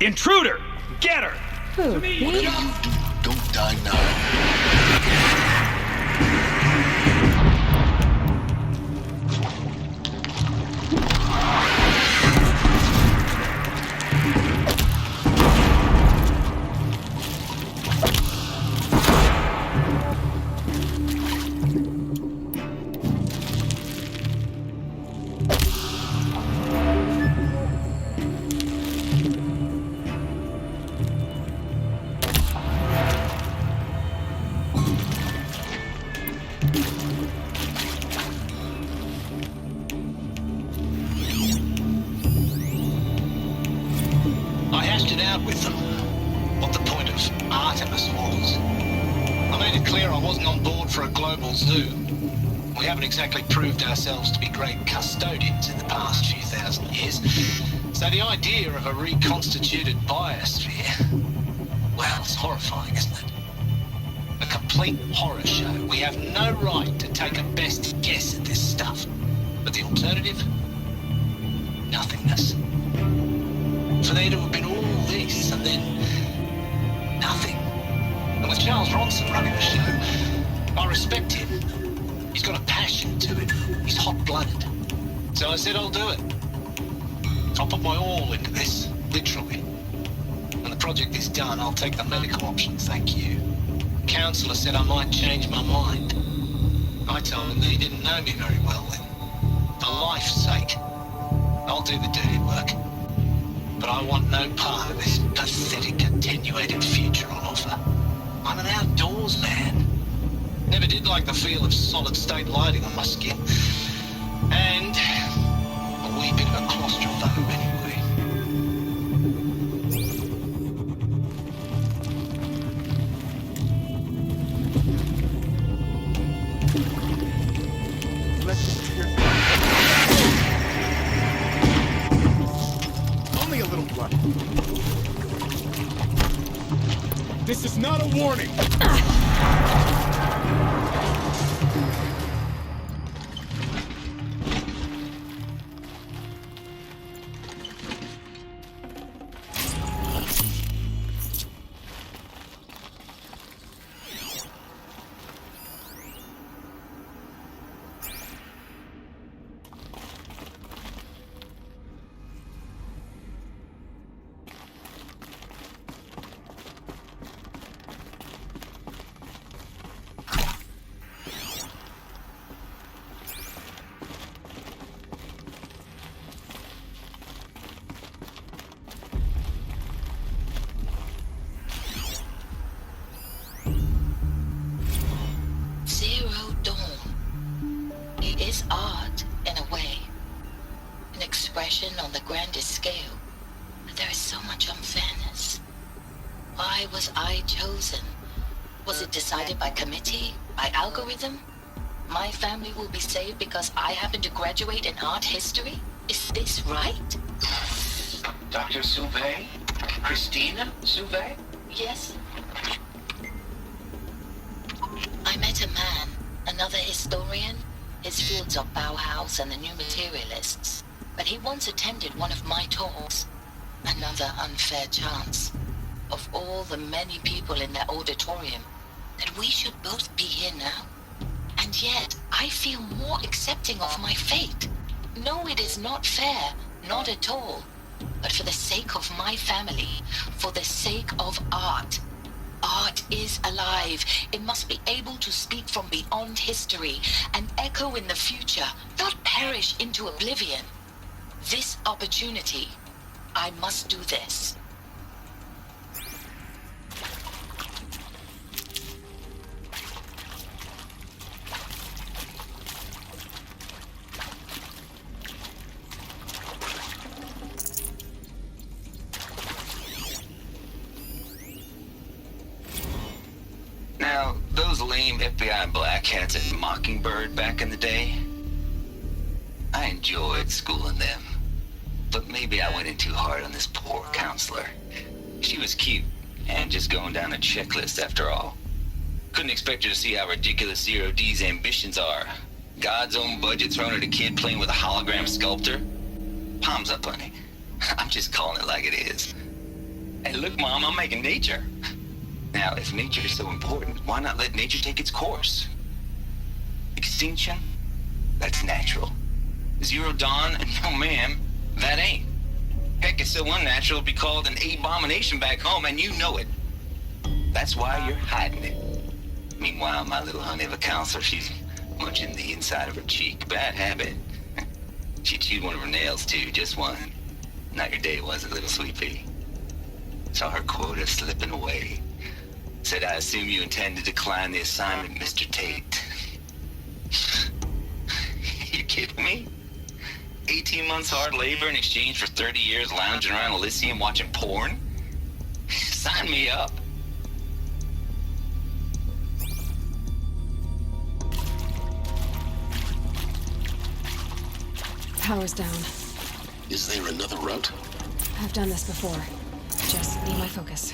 Intruder! Get her! Who? Whatever you do, don't die now. I hashed it out with them. What the point of Artemis was. I made it clear I wasn't on board for a global zoo. We haven't exactly proved ourselves to be great custodians in the past few thousand years. So the idea of a reconstituted biosphere, well, it's horrifying, isn't it? A complete horror show. We have no right to take a best guess at this stuff. But the alternative? Nothingness. For there to have been all this, and then nothing. And with Charles Bronson running the show, I respect him. He's got a passion to it. He's hot-blooded. So I said I'll do it. I'll put my all into this, literally. When the project is done, I'll take the medical option, thank you. Counselor said I might change my mind. I told him that he didn't know me very well then. For life's sake, I'll do the dirty work. But I want no part of this pathetic, attenuated future on offer. I'm an outdoors man. Never did like the feel of solid-state lighting on my skin. And a wee bit of a claustrophobe anyway. Only a little blood. This is not a warning. On the grandest scale, but there is so much unfairness. Why was I chosen? Was it decided by committee? By algorithm? My family will be saved because I happen to graduate in art history? Is this right? Dr. Souvet? Christina Souvet? Yes. I met a man, another historian. His fields are Bauhaus and the New Materialists. But he once attended one of my talks. Another unfair chance. Of all the many people in that auditorium, that we should both be here now. And yet, I feel more accepting of my fate. No, it is not fair. Not at all. But for the sake of my family, for the sake of art. Art is alive. It must be able to speak from beyond history and echo in the future, not perish into oblivion. This opportunity, I must do this. Now, those lame FBI black hats at Mockingbird back in the day, I enjoyed schooling them. But maybe I went in too hard on this poor counselor. She was cute, and just going down a checklist after all. Couldn't expect her to see how ridiculous Zero D's ambitions are. God's own budget thrown at a kid playing with a hologram sculptor. Palms up, honey. I'm just calling it like it is. Hey, look, Mom, I'm making nature. Now, if nature is so important, why not let nature take its course? Extinction? That's natural. Zero dawn? No, ma'am, that ain't. Heck, it's so unnatural it'll be called an abomination back home, and you know it. That's why you're hiding it. Meanwhile, my little honey of a counselor, she's munching the inside of her cheek. Bad habit. She chewed one of her nails, too, just one. Not your day, was it, little sweet pea? Saw her quota slipping away. Said, I assume you intend to decline the assignment, Mr. Tate. You kidding me? 18 months hard labor in exchange for 30 years lounging around Elysium watching porn? Sign me up. Power's down. Is there another route? I've done this before. Just need my focus.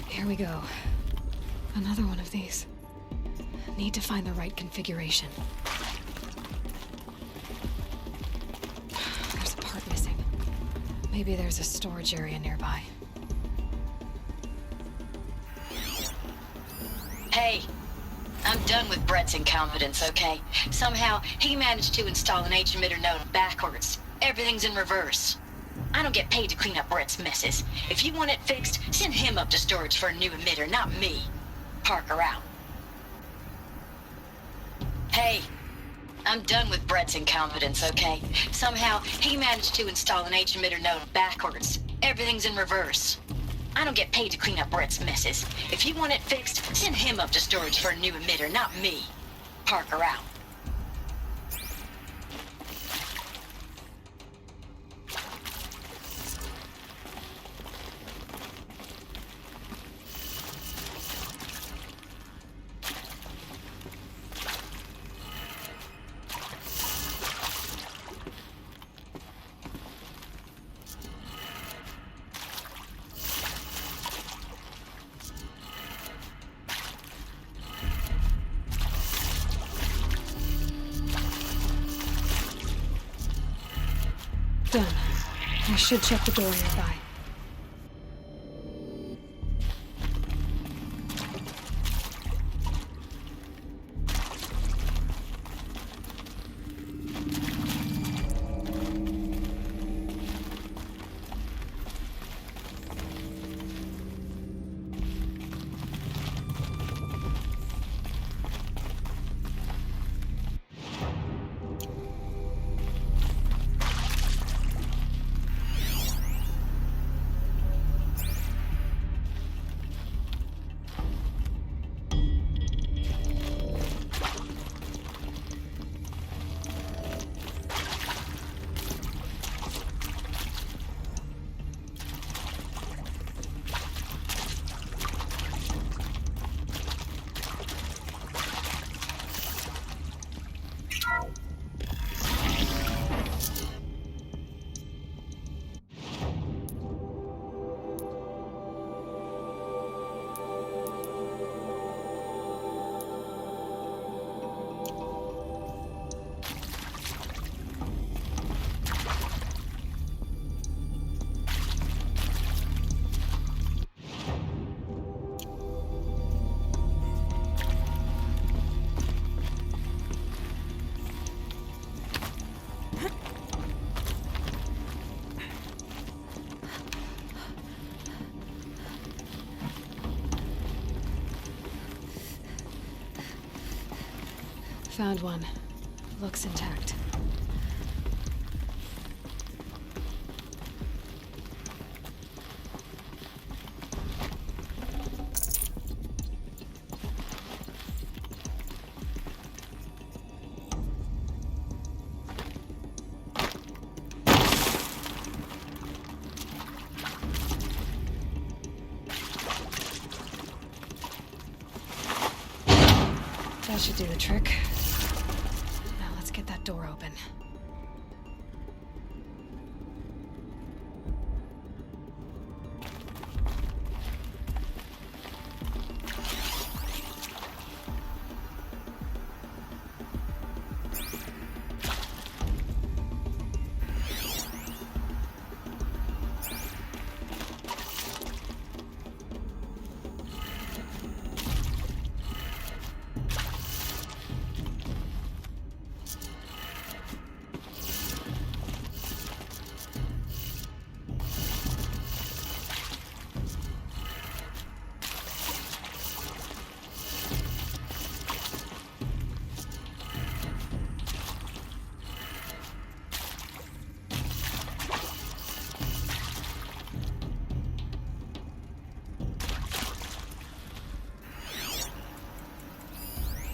Here we go. Another one of these. Need to find the right configuration. There's a part missing. Maybe there's a storage area nearby. Hey, I'm done with Brett's incompetence, okay? Somehow, he managed to install an H-emitter node backwards. Everything's in reverse. I don't get paid to clean up Brett's messes. If you want it fixed, send him up to storage for a new emitter, not me. Parker out. Hey, I'm done with Brett's incompetence, okay? Somehow, he managed to install an H-emitter node backwards. Everything's in reverse. I don't get paid to clean up Brett's messes. If you want it fixed, send him up to storage for a new emitter, not me. Parker out. Done. I should check the door nearby. Found one. Looks intact. That should do the trick. Now let's get that door open.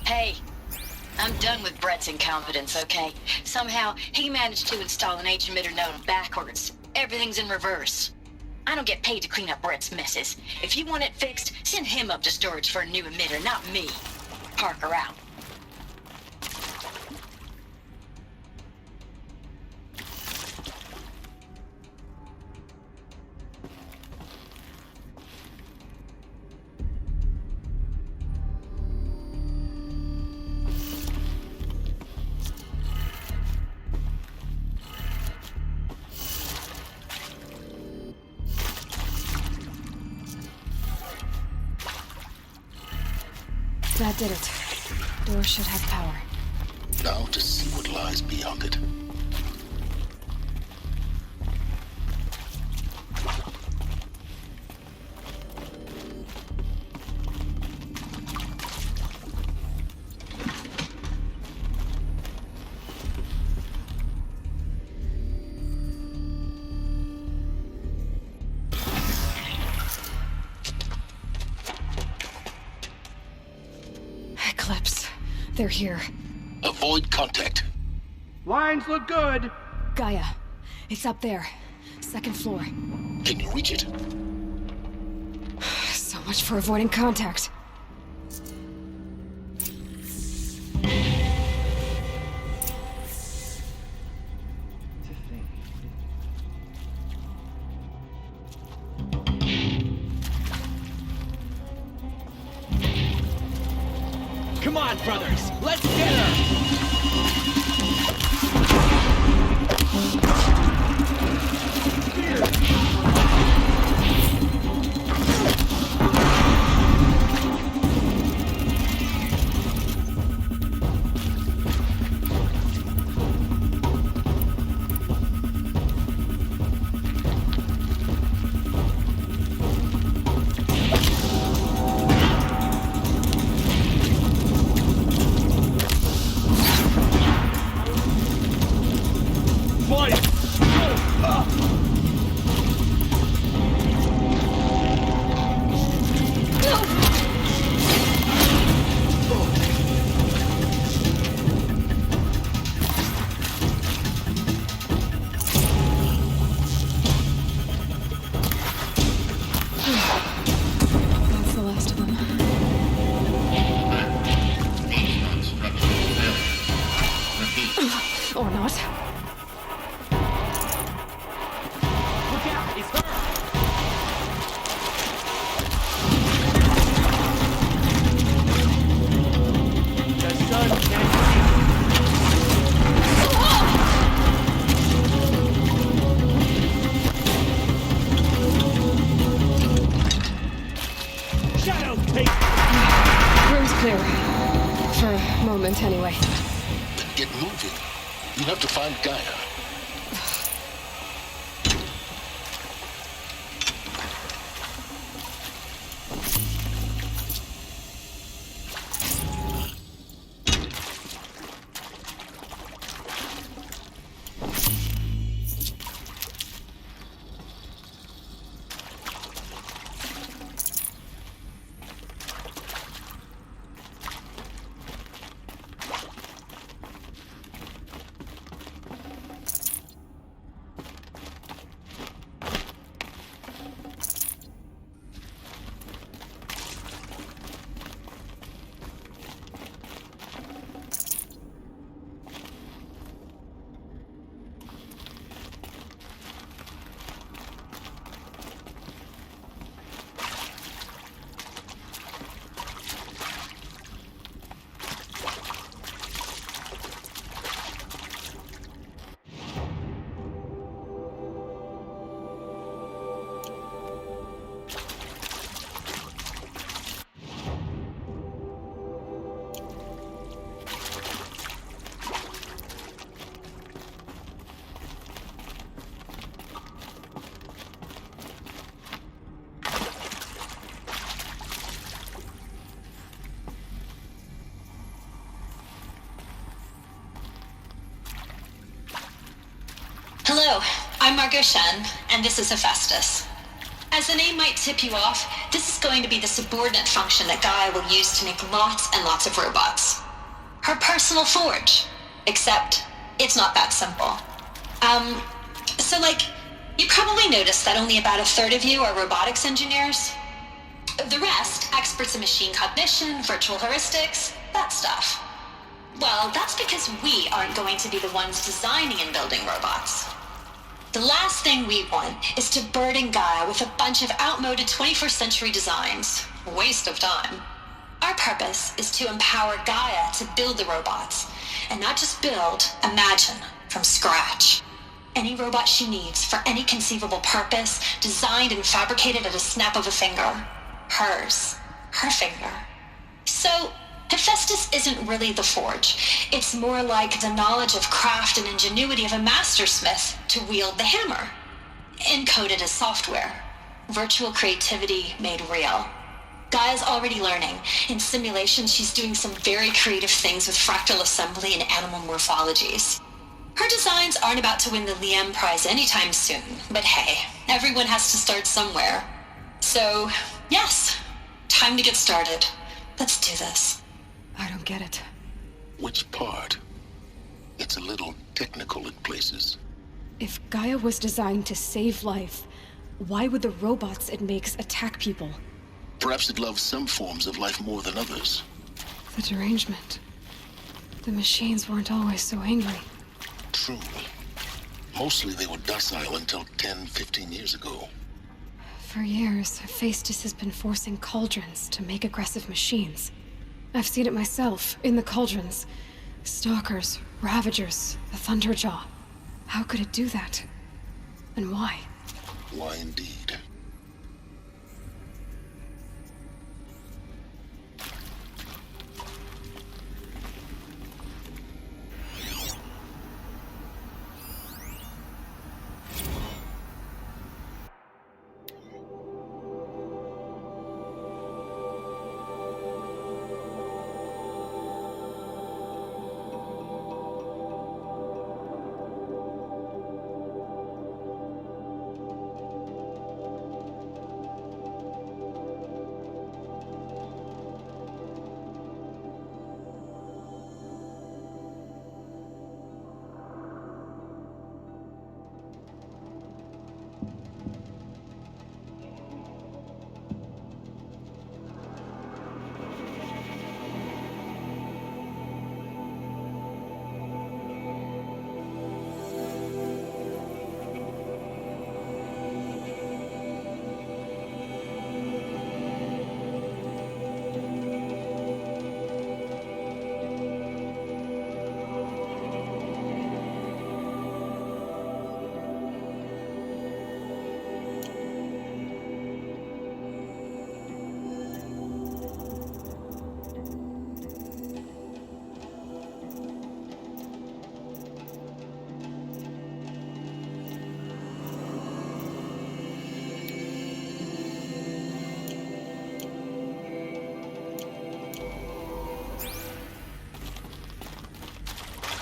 Hey, I'm done with Brett's incompetence, okay? Somehow, he managed to install an H-emitter node backwards. Everything's in reverse. I don't get paid to clean up Brett's messes. If you want it fixed, send him up to storage for a new emitter, not me. Parker out. That did it. Door should have power. Now to see what lies beyond it. They're here. Avoid contact. Lines look good. Gaia, it's up there. Second floor. Can you reach it? So much for avoiding contact. Come on, brothers! Let's get her! Or not. Look out! It's her! The sun can't see. Shadow take. Room's clear. For a moment, anyway. Then get moving. You have to find Gaia. I'm Margot Shen, and this is Hephaestus. As the name might tip you off, this is going to be the subordinate function that Gaia will use to make lots and lots of robots. Her personal forge. Except, it's not that simple. You probably noticed that only about a third of you are robotics engineers. The rest, experts in machine cognition, virtual heuristics, that stuff. Well, that's because we aren't going to be the ones designing and building robots. The last thing we want is to burden Gaia with a bunch of outmoded 21st century designs. Waste of time. Our purpose is to empower Gaia to build the robots, and not just build, imagine, from scratch. Any robot she needs for any conceivable purpose, designed and fabricated at a snap of a finger. Hers. Her finger. So, Hephaestus isn't really the forge. It's more like the knowledge of craft and ingenuity of a mastersmith to wield the hammer. Encoded as software. Virtual creativity made real. Gaia's already learning. In simulations, she's doing some very creative things with fractal assembly and animal morphologies. Her designs aren't about to win the Liam Prize anytime soon, but hey, everyone has to start somewhere. So, yes, time to get started. Let's do this. I don't get it. Which part? It's a little technical in places. If Gaia was designed to save life, why would the robots it makes attack people? Perhaps it loves some forms of life more than others. The derangement. The machines weren't always so angry. True. Mostly they were docile until 10, 15 years ago. For years, Hephaestus has been forcing cauldrons to make aggressive machines. I've seen it myself, in the cauldrons. Stalkers, Ravagers, the Thunderjaw. How could it do that? And why? Why indeed?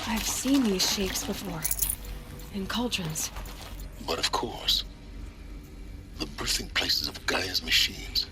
I've seen these shapes before. In cauldrons. But of course, the birthing places of Gaia's machines.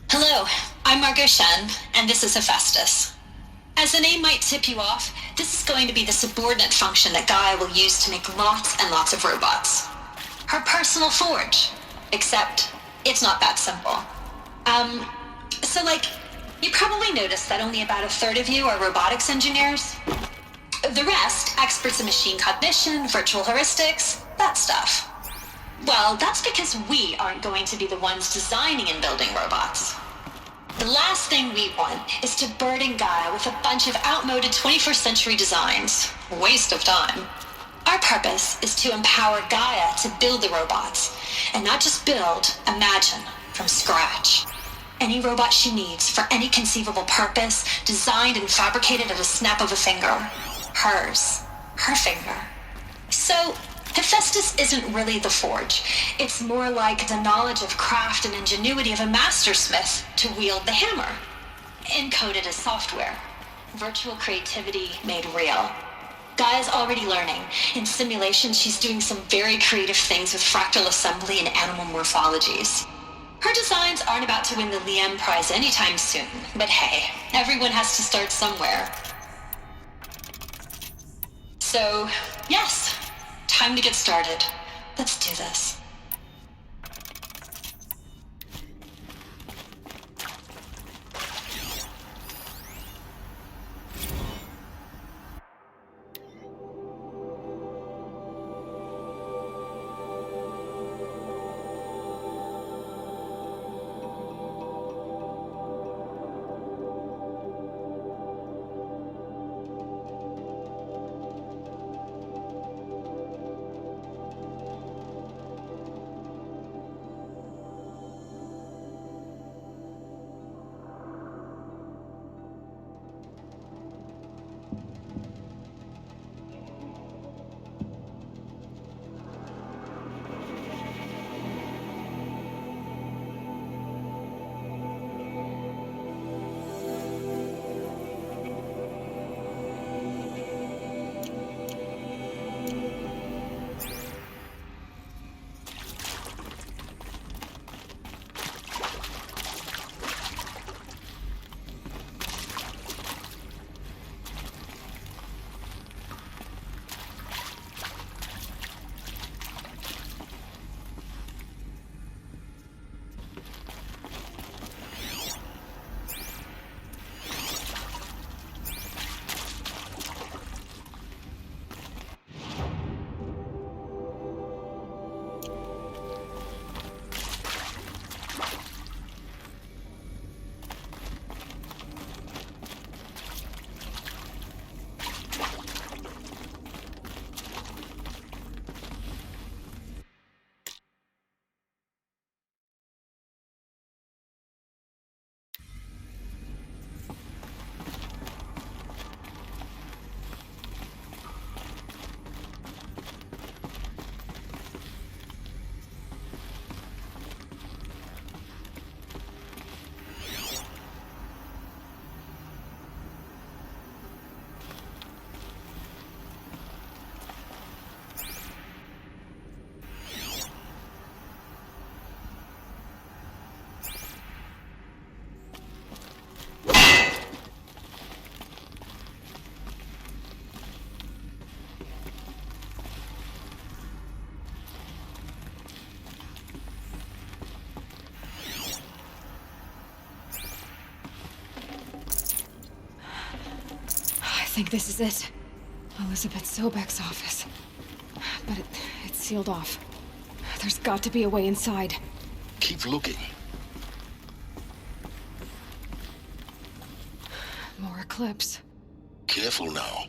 Hello, I'm Margot Shen, and this is Hephaestus. As the name might tip you off, this is going to be the subordinate function that Gaia will use to make lots and lots of robots. Her personal forge. Except, it's not that simple. You probably noticed that only about a third of you are robotics engineers. The rest, experts in machine cognition, virtual heuristics, that stuff. Well, that's because we aren't going to be the ones designing and building robots. The last thing we want is to burden Gaia with a bunch of outmoded 21st century designs. Waste of time. Our purpose is to empower Gaia to build the robots, and not just build, imagine, from scratch. any robot she needs for any conceivable purpose, designed and fabricated at a snap of a finger. Hers. Her finger. So, Hephaestus isn't really the forge. It's more like the knowledge of craft and ingenuity of a mastersmith to wield the hammer. Encoded as software. Virtual creativity made real. Gaia's already learning. In simulation, she's doing some very creative things with fractal assembly and animal morphologies. Her designs aren't about to win the Liam Prize anytime soon, but hey, everyone has to start somewhere. So, yes, time to get started. Let's do this. I think this is it. Elizabeth Sobek's office. But it's sealed off. There's got to be a way inside. Keep looking. More eclipse. Careful now.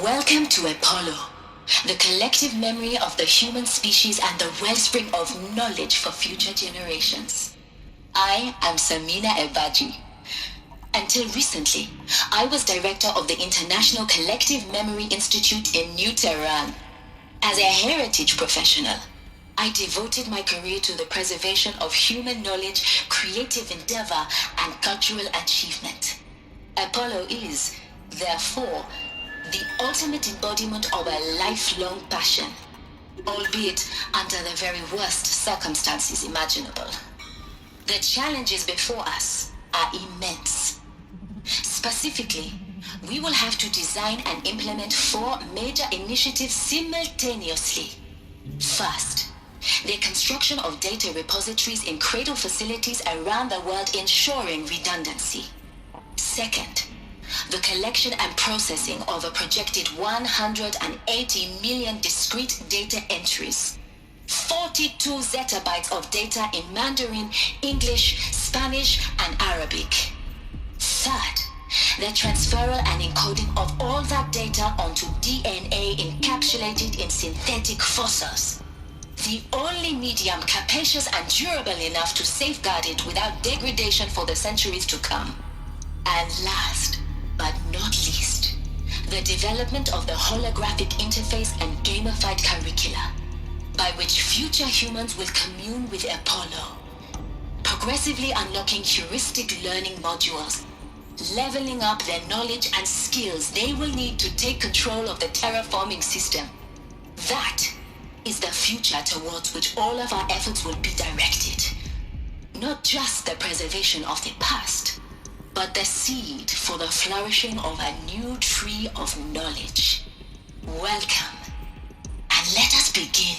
Welcome to Apollo. the collective memory of the human species and the wellspring of knowledge for future generations. I am Samina Ebaji. Until recently, I was director of the International Collective Memory Institute in New Tehran. As a heritage professional, I devoted my career to the preservation of human knowledge, creative endeavor, and cultural achievement. Apollo is, therefore, the ultimate embodiment of a lifelong passion, albeit under the very worst circumstances imaginable. The challenges before us are immense. Specifically, we will have to design and implement 4 major initiatives simultaneously. First, the construction of data repositories in cradle facilities around the world ensuring redundancy. Second, the collection and processing of a projected 180 million discrete data entries. 42 zettabytes of data in Mandarin, English, Spanish, and Arabic. Third, the transferal and encoding of all that data onto DNA encapsulated in synthetic fossils. The only medium capacious and durable enough to safeguard it without degradation for the centuries to come. And last, but not least, the development of the holographic interface and gamified curricula, by which future humans will commune with Apollo, progressively unlocking heuristic learning modules, leveling up their knowledge and skills they will need to take control of the terraforming system. That is the future towards which all of our efforts will be directed. Not just the preservation of the past, but the seed for the flourishing of a new tree of knowledge. Welcome, and let us begin.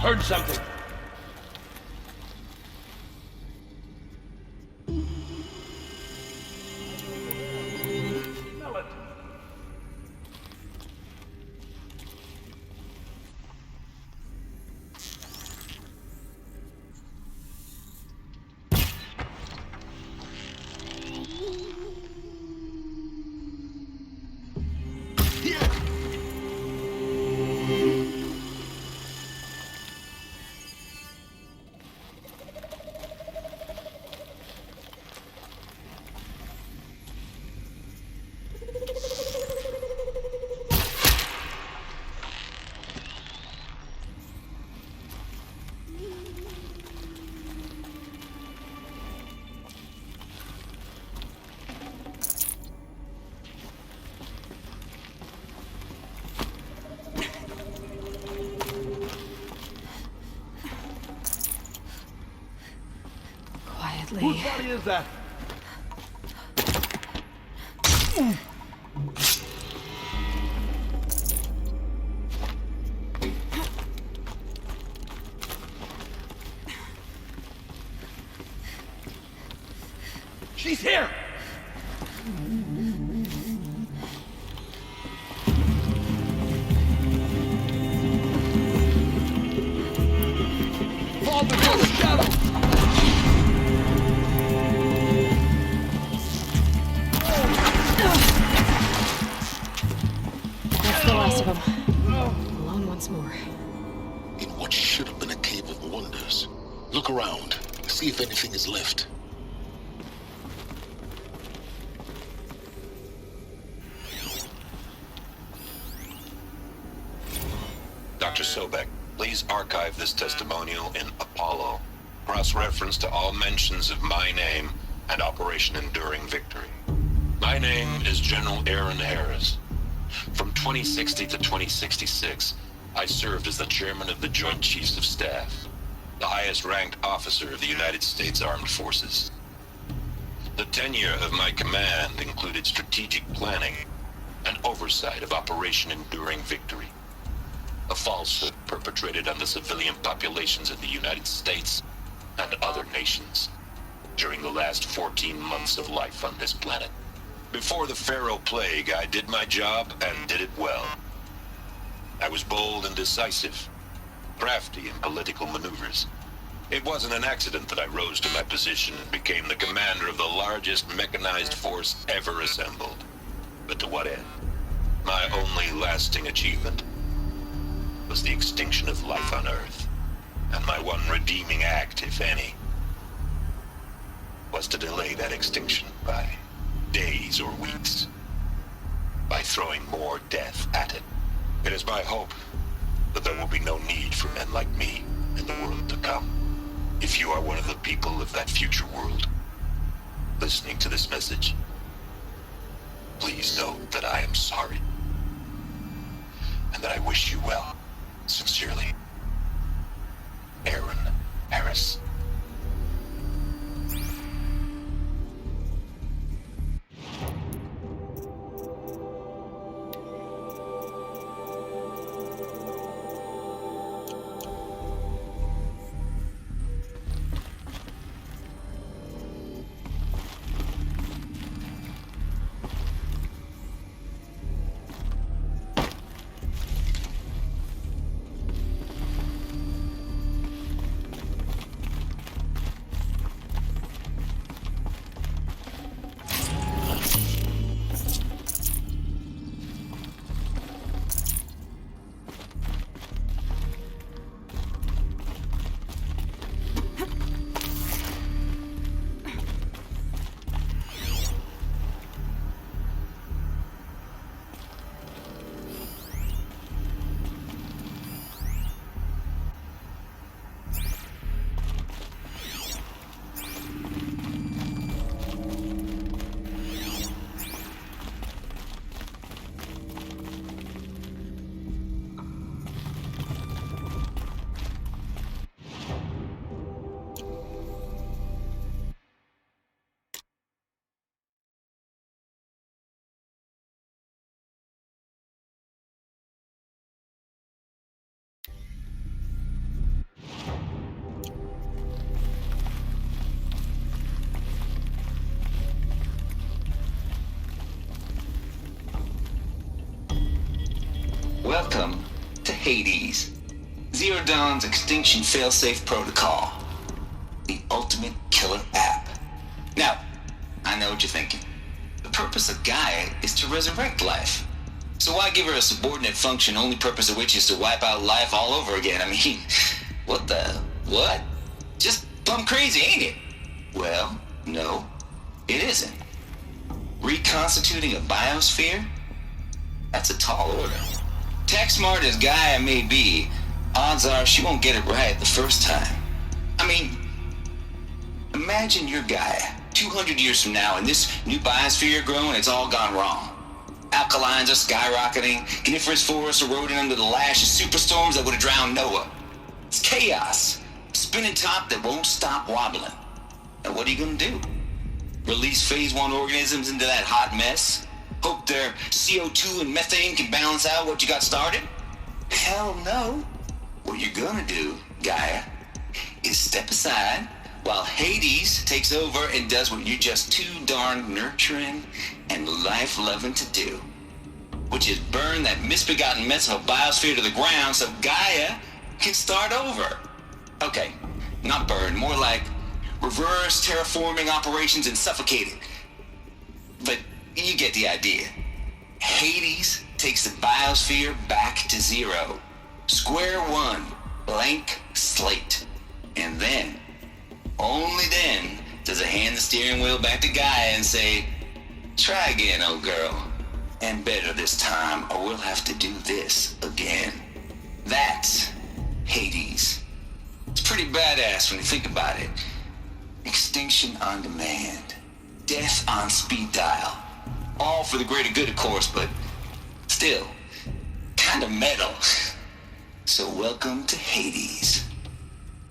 Heard something. Smell it. Whose body is that? She's here! Fall before the shadow! That's the last of them. Alone once more. In what should have been a cave of wonders. Look around. See if anything is left. Dr. Sobek, please archive this testimonial in Apollo. Cross-reference to all mentions of my name and Operation Enduring Victory. My name is General Aaron Harris. From 2060 to 2066, I served as the chairman of the Joint Chiefs of Staff, the highest-ranked officer of the United States Armed Forces. The tenure of my command included strategic planning and oversight of Operation Enduring Victory, a falsehood perpetrated on the civilian populations of the United States and other nations during the last 14 months of life on this planet. Before the Pharaoh Plague, I did my job and did it well. I was bold and decisive, crafty in political maneuvers. It wasn't an accident that I rose to my position and became the commander of the largest mechanized force ever assembled. But to what end? My only lasting achievement was the extinction of life on Earth. And my one redeeming act, if any, was to delay that extinction by days or weeks, by throwing more death at it. It is my hope that there will be no need for men like me in the world to come. If you are one of the people of that future world listening to this message, please know that I am sorry and that I wish you well. Sincerely, Aaron Harris. Hades. Zero Dawn's extinction failsafe protocol. The ultimate killer app. Now, I know what you're thinking. The purpose of Gaia is to resurrect life. So why give her a subordinate function, only purpose of which is to wipe out life all over again? I mean, what? Just plumb crazy, ain't it? Well, no, it isn't. Reconstituting a biosphere? That's a tall order. Tech smart as Gaia may be, odds are she won't get it right the first time. I mean, imagine you're Gaia, 200 years from now, and this new biosphere you're growing, it's all gone wrong. Alkalines are skyrocketing, coniferous forests eroding under the lash of superstorms that would have drowned Noah. It's chaos, a spinning top that won't stop wobbling. And what are you gonna do? Release phase 1 organisms into that hot mess? Hope their CO2 and methane can balance out what you got started? Hell no. What you're gonna do, Gaia, is step aside while Hades takes over and does what you're just too darn nurturing and life-loving to do, which is burn that misbegotten mess of a biosphere to the ground so Gaia can start over. Okay, not burn, more like reverse terraforming operations and suffocate it. But you get the idea. Hades takes the biosphere back to zero. Square one, blank slate. And then, only then, does it hand the steering wheel back to Gaia and say, try again, old girl. And better this time, or we'll have to do this again. That's Hades. It's pretty badass when you think about it. Extinction on demand. Death on speed dial. All for the greater good, of course, but still, kind of metal. So welcome to Hades.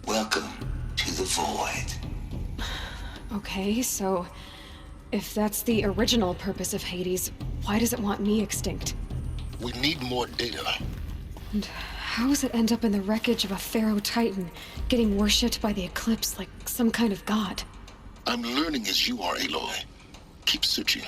Welcome to the void. Okay, so if that's the original purpose of Hades, why does it want me extinct? We need more data. And how does it end up in the wreckage of a pharaoh titan, getting worshipped by the eclipse like some kind of god? I'm learning as you are, Aloy. Keep searching.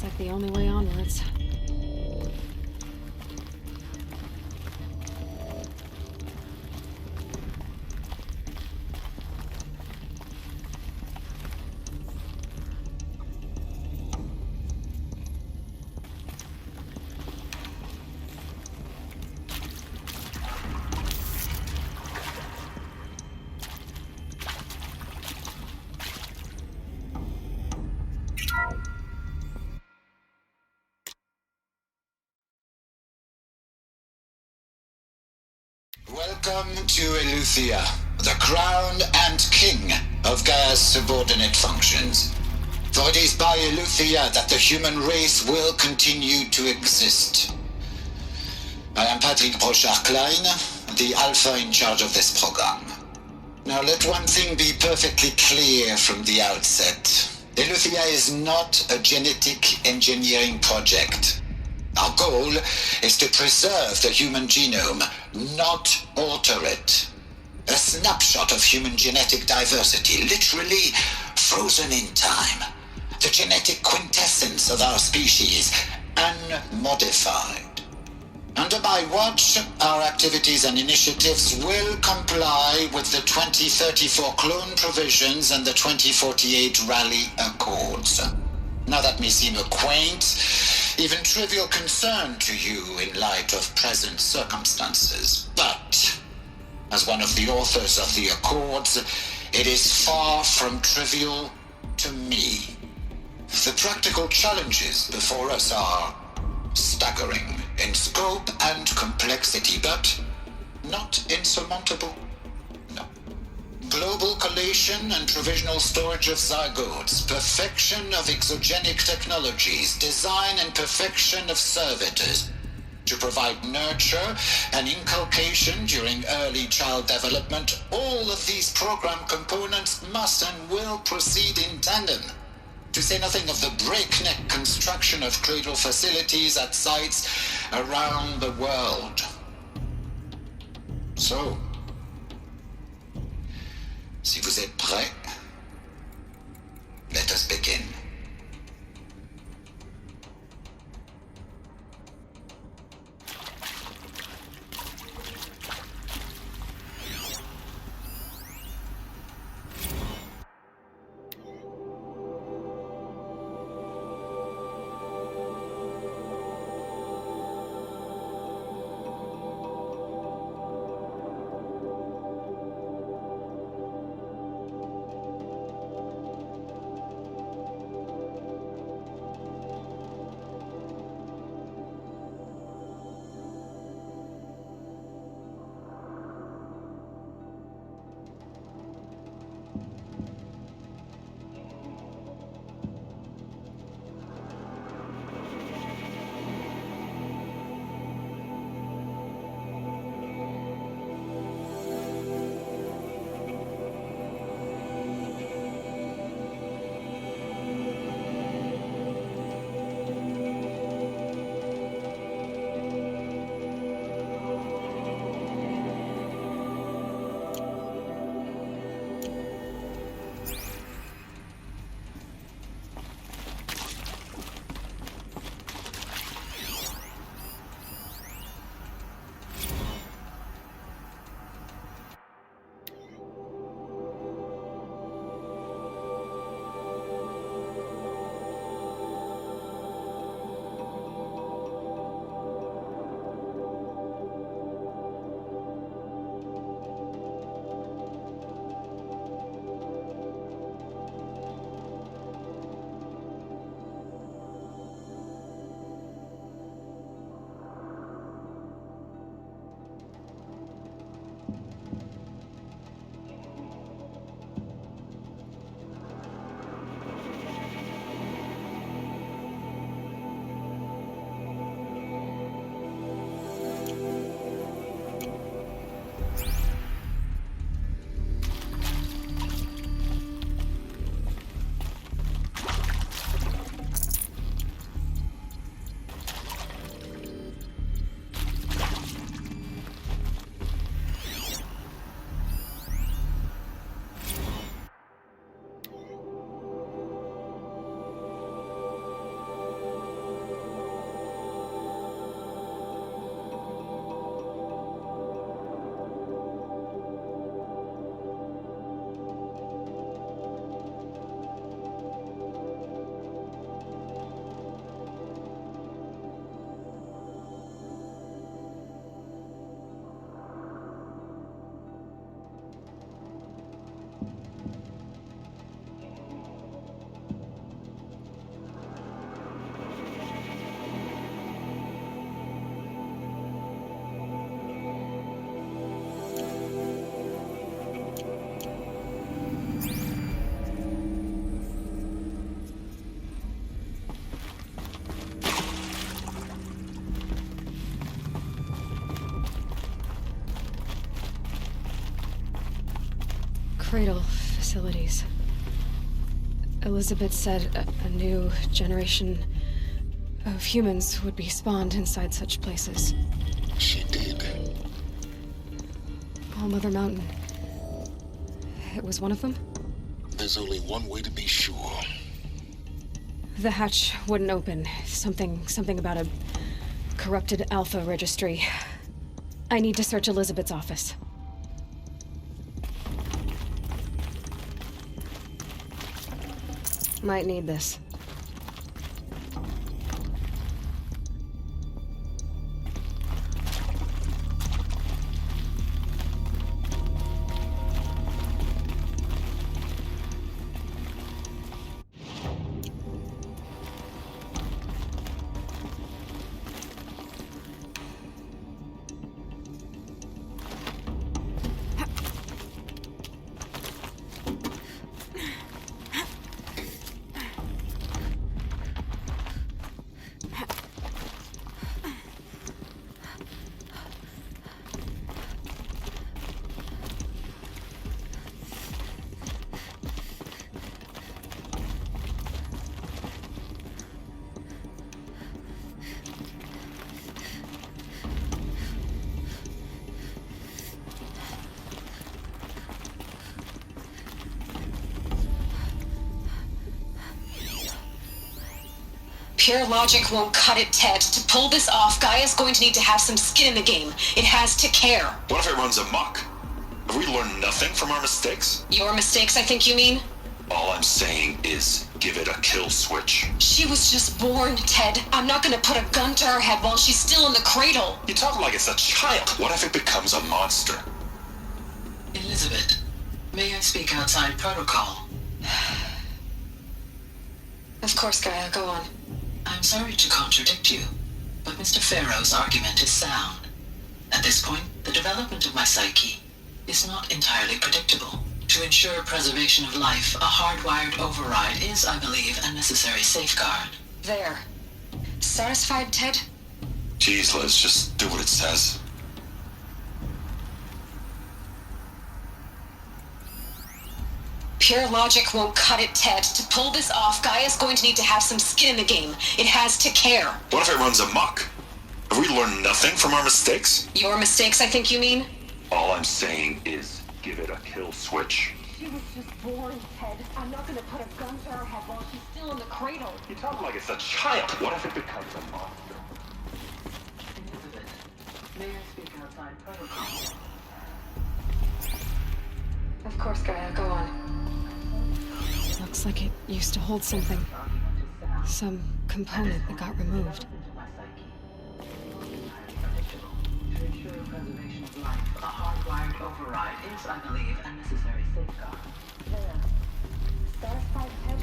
like the only way onwards. Welcome to Eleuthia, the crown and king of Gaia's subordinate functions. For it is by Eleuthia that the human race will continue to exist. I am Patrick Brochard-Klein, the Alpha in charge of this program. Now let one thing be perfectly clear from the outset. Eleuthia is not a genetic engineering project. Our goal is to preserve the human genome, not alter it. A snapshot of human genetic diversity, literally frozen in time. The genetic quintessence of our species, unmodified. Under my watch, our activities and initiatives will comply with the 2034 clone provisions and the 2048 Rally Accords. Now that may seem a quaint, even trivial concern to you in light of present circumstances, but as one of the authors of the Accords, it is far from trivial to me. The practical challenges before us are staggering in scope and complexity, but not insurmountable. No. Global collation and provisional storage of zygotes, perfection of exogenic technologies, design and perfection of servitors to provide nurture and inculcation during early child development. All of these program components must and will proceed in tandem. To say nothing of the breakneck construction of cradle facilities at sites around the world. So, si vous êtes prêts, let us begin. Cradle facilities. Elizabeth said a new generation of humans would be spawned inside such places. She did. All Mother Mountain. It was one of them? There's only one way to be sure. The hatch wouldn't open. Something about a corrupted Alpha registry. I need to search Elizabeth's office. Might need this. Pure logic won't cut it, Ted. To pull this off, Gaia's going to need to have some skin in the game. It has to care. What if it runs amok? Have we learned nothing from our mistakes? Your mistakes, I think you mean? All I'm saying is, give it a kill switch. She was just born, Ted. I'm not gonna put a gun to her head while she's still in the cradle. You talk like it's a child. What if it becomes a monster? Elizabeth, may I speak outside protocol? Of course, Gaia, go on. I'm sorry to contradict you, but Mr. Farrow's argument is sound. At this point, the development of my psyche is not entirely predictable. To ensure preservation of life, a hardwired override is, I believe, a necessary safeguard. There. Satisfied, Ted? Jeez, Liz, just do what it says. Pure logic won't cut it, Ted. To pull this off, Gaia's going to need to have some skin in the game. It has to care. What if it runs amok? Have we learned nothing from our mistakes? Your mistakes, I think you mean? All I'm saying is, give it a kill switch. She was just born, Ted. I'm not gonna put a gun to her head while she's still in the cradle. You talk like it's a child. What if it becomes a monster? Elizabeth, may I speak outside protocol? Of course, Gaia, go on. Looks like it used to hold something. Some component that got removed. To ensure preservation of life, a hardwired override is, I believe, a necessary safeguard. There. Satisfied, Ted?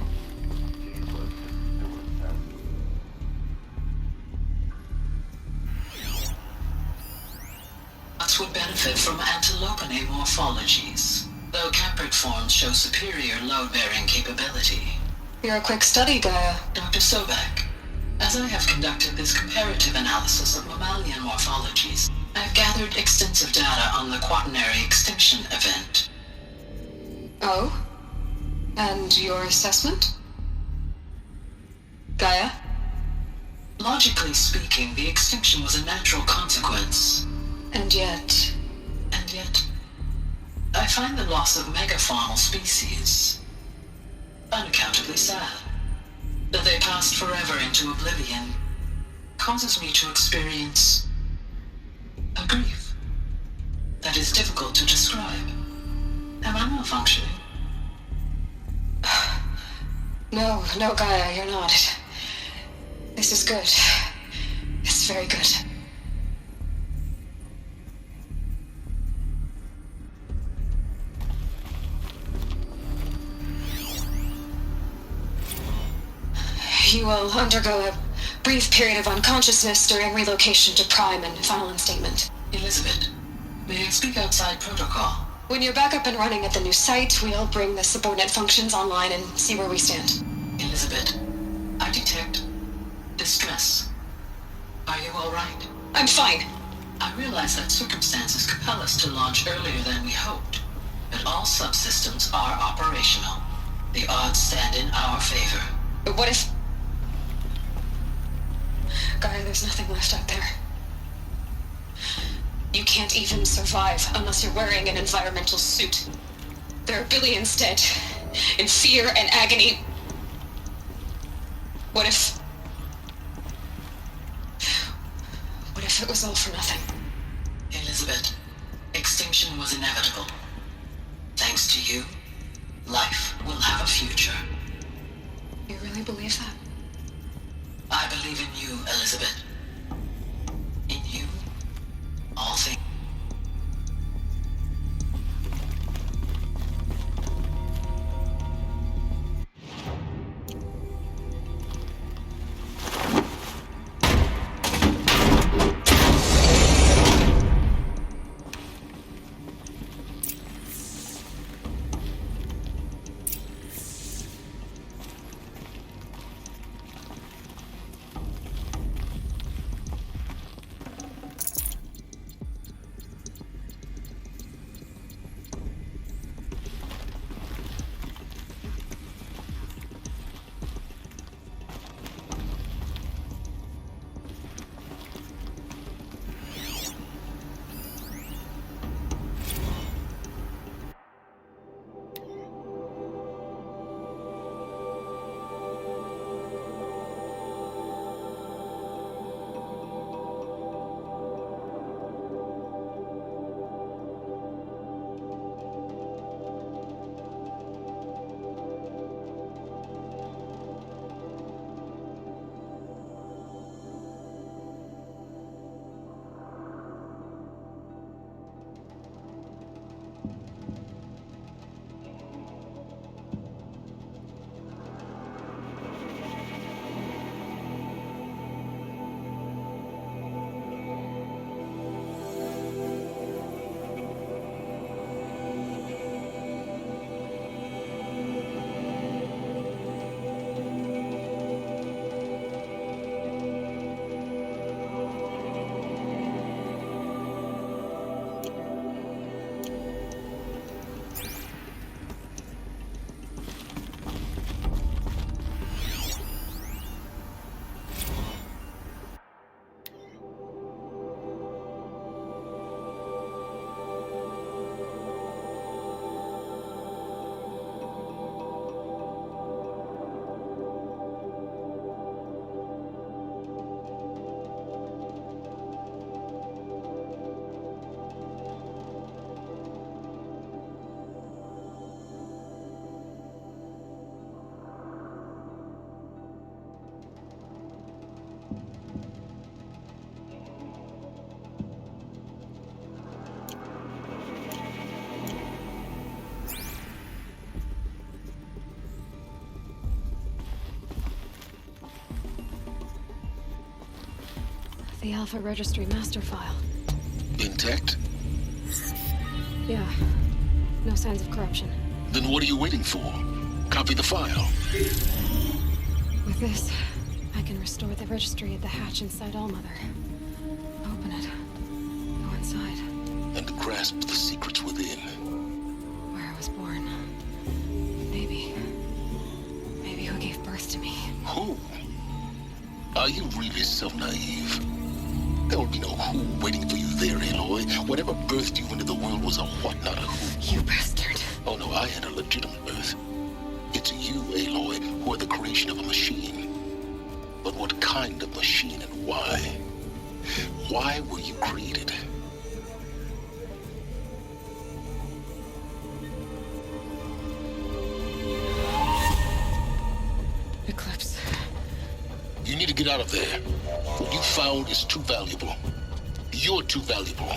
Us would benefit from antilopinae morphologies, though Caprid forms show superior load-bearing capability. You're a quick study, Gaia. Dr. Sobek, as I have conducted this comparative analysis of mammalian morphologies, I have gathered extensive data on the quaternary extinction event. Oh? And your assessment? Gaia? Logically speaking, the extinction was a natural consequence. And yet, I find the loss of megafaunal species unaccountably sad. That they passed forever into oblivion causes me to experience a grief that is difficult to describe. Am I malfunctioning? No, Gaia, you're not. This is good. It's very good. You will undergo a brief period of unconsciousness during relocation to Prime and final instatement. Elizabeth, may I speak outside protocol? When you're back up and running at the new site, we'll bring the subordinate functions online and see where we stand. Elizabeth, I detect distress. Are you all right? I'm fine. I realize that circumstances compel us to launch earlier than we hoped, but all All subsystems are operational. The odds stand in our favor. But what if... Gaia, there's nothing left out there. You can't even survive unless you're wearing an environmental suit. There are billions dead, in fear and agony. What if it was all for nothing? Elizabeth, extinction was inevitable. Thanks to you, life will have a future. You really believe that? I believe in you, Elizabeth. In you, all things. The Alpha Registry master file. Intact? Yeah. No signs of corruption. Then what are you waiting for? Copy the file. With this, I can restore the registry at the hatch inside Allmother. Open it. Go inside. And grasp the secrets within. Where I was born. Maybe who gave birth to me. Who? Are you really so naive? There will be no who waiting for you there, Aloy. Whatever birthed you into the world was a what, not a who. You bastard. Oh no, I had a legitimate birth. It's you, Aloy, who are the creation of a machine. But what kind of machine and why? Why were you created? Eclipse. You need to get out of there. What you found is too valuable. You're too valuable.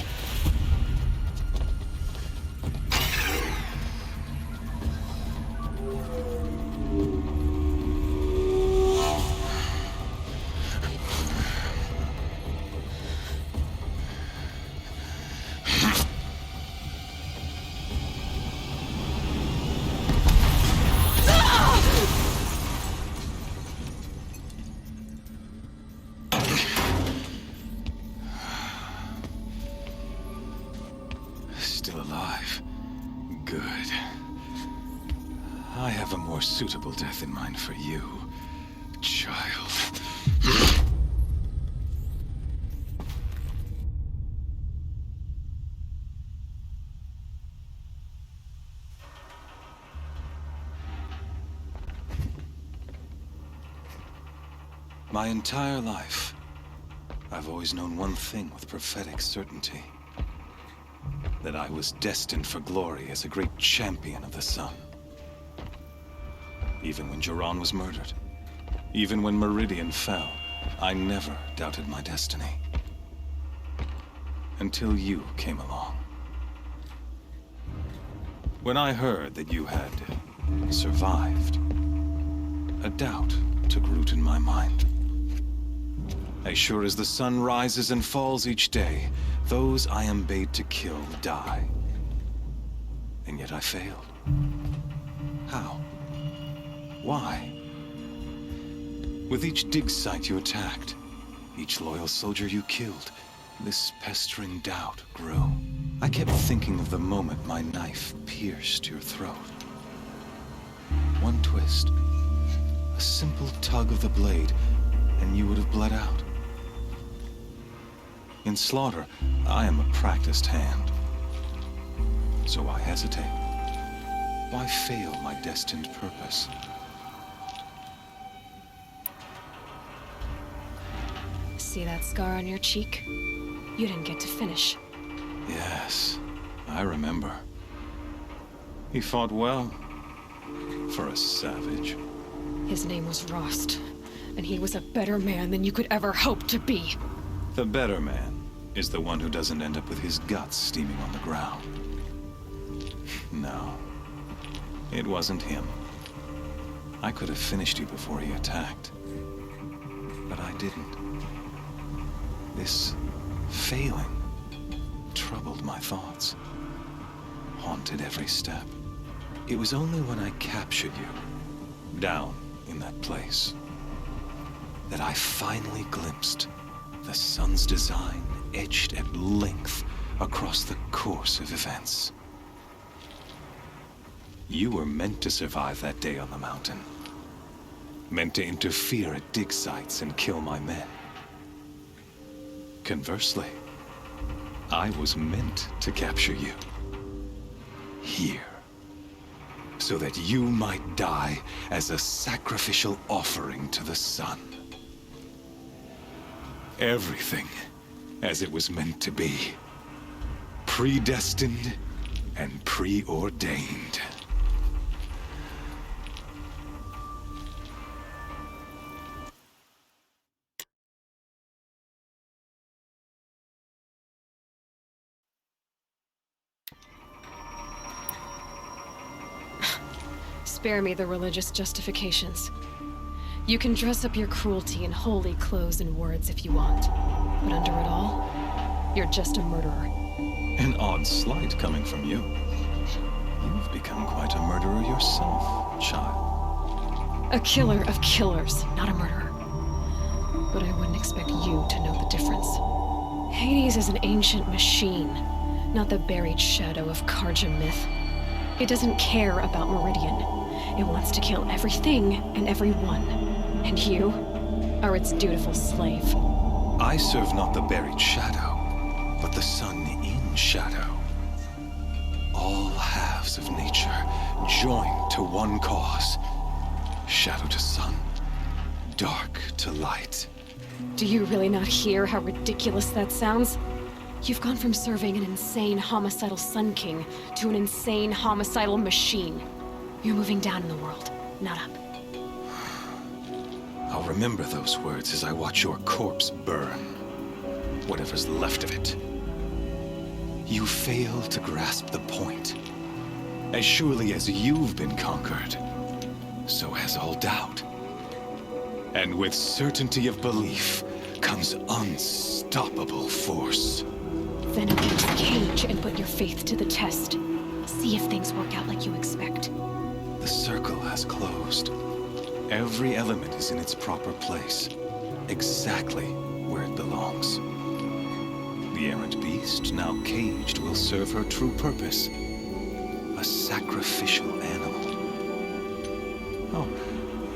Good. I have a more suitable death in mind for you, child. My entire life, I've always known one thing with prophetic certainty. That I was destined for glory as a great champion of the sun. Even when Jiran was murdered, even when Meridian fell, I never doubted my destiny. Until you came along. When I heard that you had survived, a doubt took root in my mind. As sure as the sun rises and falls each day, those I am bade to kill die. And yet I failed. How? Why? With each dig site you attacked, each loyal soldier you killed, this pestering doubt grew. I kept thinking of the moment my knife pierced your throat. One twist, a simple tug of the blade, and you would have bled out. In slaughter, I am a practiced hand. So why hesitate? Why fail my destined purpose? See that scar on your cheek? You didn't get to finish. Yes, I remember. He fought well, for a savage. His name was Rost, and he was a better man than you could ever hope to be. The better man is the one who doesn't end up with his guts steaming on the ground. No, it wasn't him. I could have finished you before he attacked. But I didn't. This failing troubled my thoughts, haunted every step. It was only when I captured you, down in that place, that I finally glimpsed the sun's design etched at length across the course of events. You were meant to survive that day on the mountain. Meant to interfere at dig sites and kill my men. Conversely, I was meant to capture you. Here. So that you might die as a sacrificial offering to the sun. Everything as it was meant to be. Predestined and preordained. Spare me the religious justifications. You can dress up your cruelty in holy clothes and words if you want, but under it all, you're just a murderer. An odd slight coming from you. You've become quite a murderer yourself, child. A killer of killers, not a murderer. But I wouldn't expect you to know the difference. Hades is an ancient machine, not the buried shadow of Karja myth. It doesn't care about Meridian. It wants to kill everything and everyone. And you are its dutiful slave. I serve not the buried shadow, but the sun in shadow. All halves of nature joined to one cause. Shadow to sun, dark to light. Do you really not hear how ridiculous that sounds? You've gone from serving an insane homicidal Sun King to an insane homicidal machine. You're moving down in the world, not up. I'll remember those words as I watch your corpse burn. Whatever's left of it. You fail to grasp the point. As surely as you've been conquered, so has all doubt. And with certainty of belief comes unstoppable force. Then open the cage and put your faith to the test. See if things work out like you expect. The circle has closed. Every element is in its proper place, exactly where it belongs. The errant beast, now caged, will serve her true purpose. A sacrificial animal. Oh,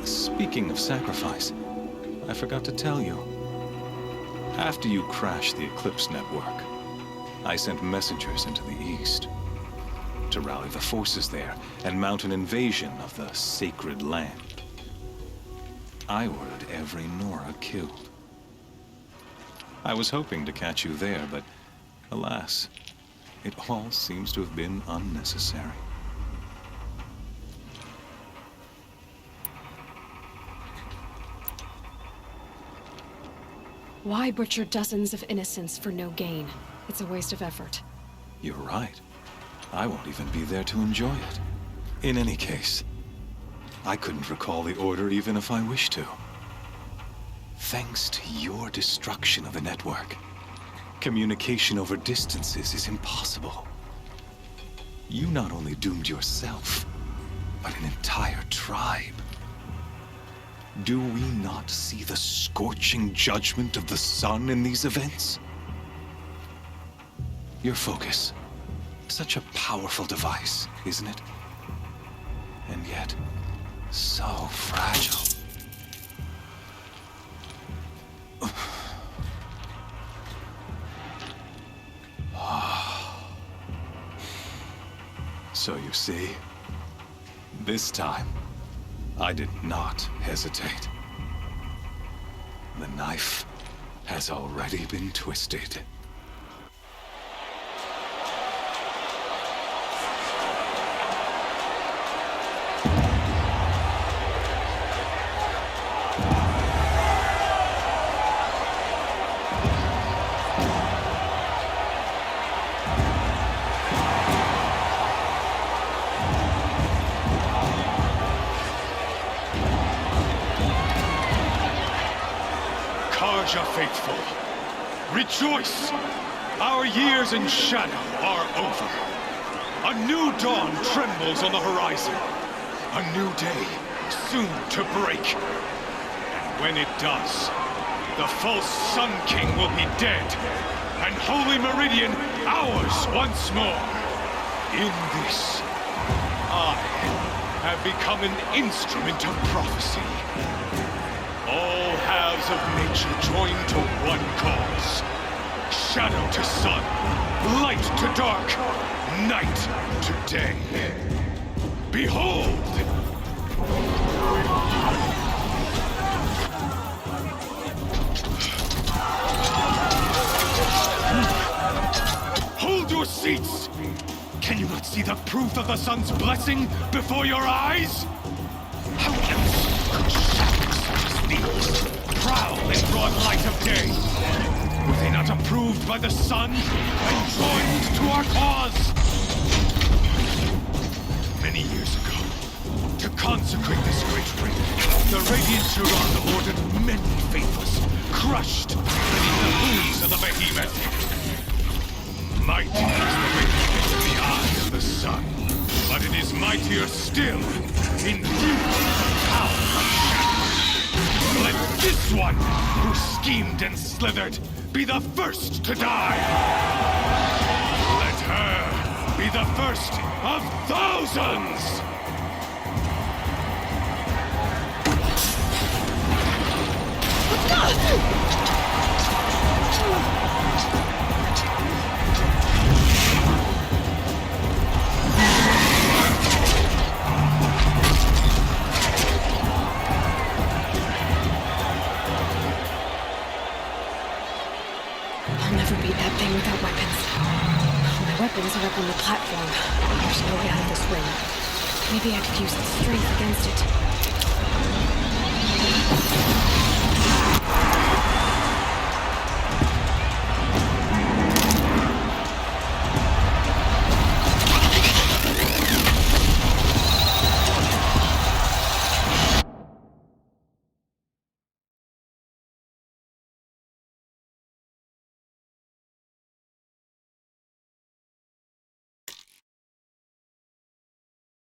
speaking of sacrifice, I forgot to tell you. After you crashed the Eclipse network, I sent messengers into the east to rally the forces there and mount an invasion of the sacred land. I ordered every Nora killed. I was hoping to catch you there, but alas, it all seems to have been unnecessary. Why butcher dozens of innocents for no gain? It's a waste of effort. You're right. I won't even be there to enjoy it. In any case, I couldn't recall the order even if I wished to. Thanks to your destruction of the network, communication over distances is impossible. You not only doomed yourself, but an entire tribe. Do we not see the scorching judgment of the sun in these events? Your focus. Such a powerful device, isn't it? And yet, so fragile. So you see, this time, I did not hesitate. The knife has already been twisted. Karja faithful, rejoice! Our years in shadow are over. A new dawn trembles on the horizon. A new day soon to break. And when it does, the false Sun King will be dead, and Holy Meridian ours once more. In this, I have become an instrument of prophecy. All halves of nature join to one cause. Shadow to sun, light to dark, night to day. Behold! Hold your seats! Can you not see the proof of the sun's blessing before your eyes? How else could shadows such as these prowl in broad light of day? Were they not approved by the sun and joined to our cause? Many years ago, to consecrate this great ring, the Radiant Turan ordered many faithless, crushed beneath the hooves of the behemoth. Mighty is the radiance in the eye of the sun, but it is mightier still in view of the power of shadow. Let this one, who schemed and slithered, be the first to die. Let her be the first of thousands! I'll never beat that thing without weapons. My weapons are up on the platform. There's no way out of this ring. Maybe I could use its strength against it.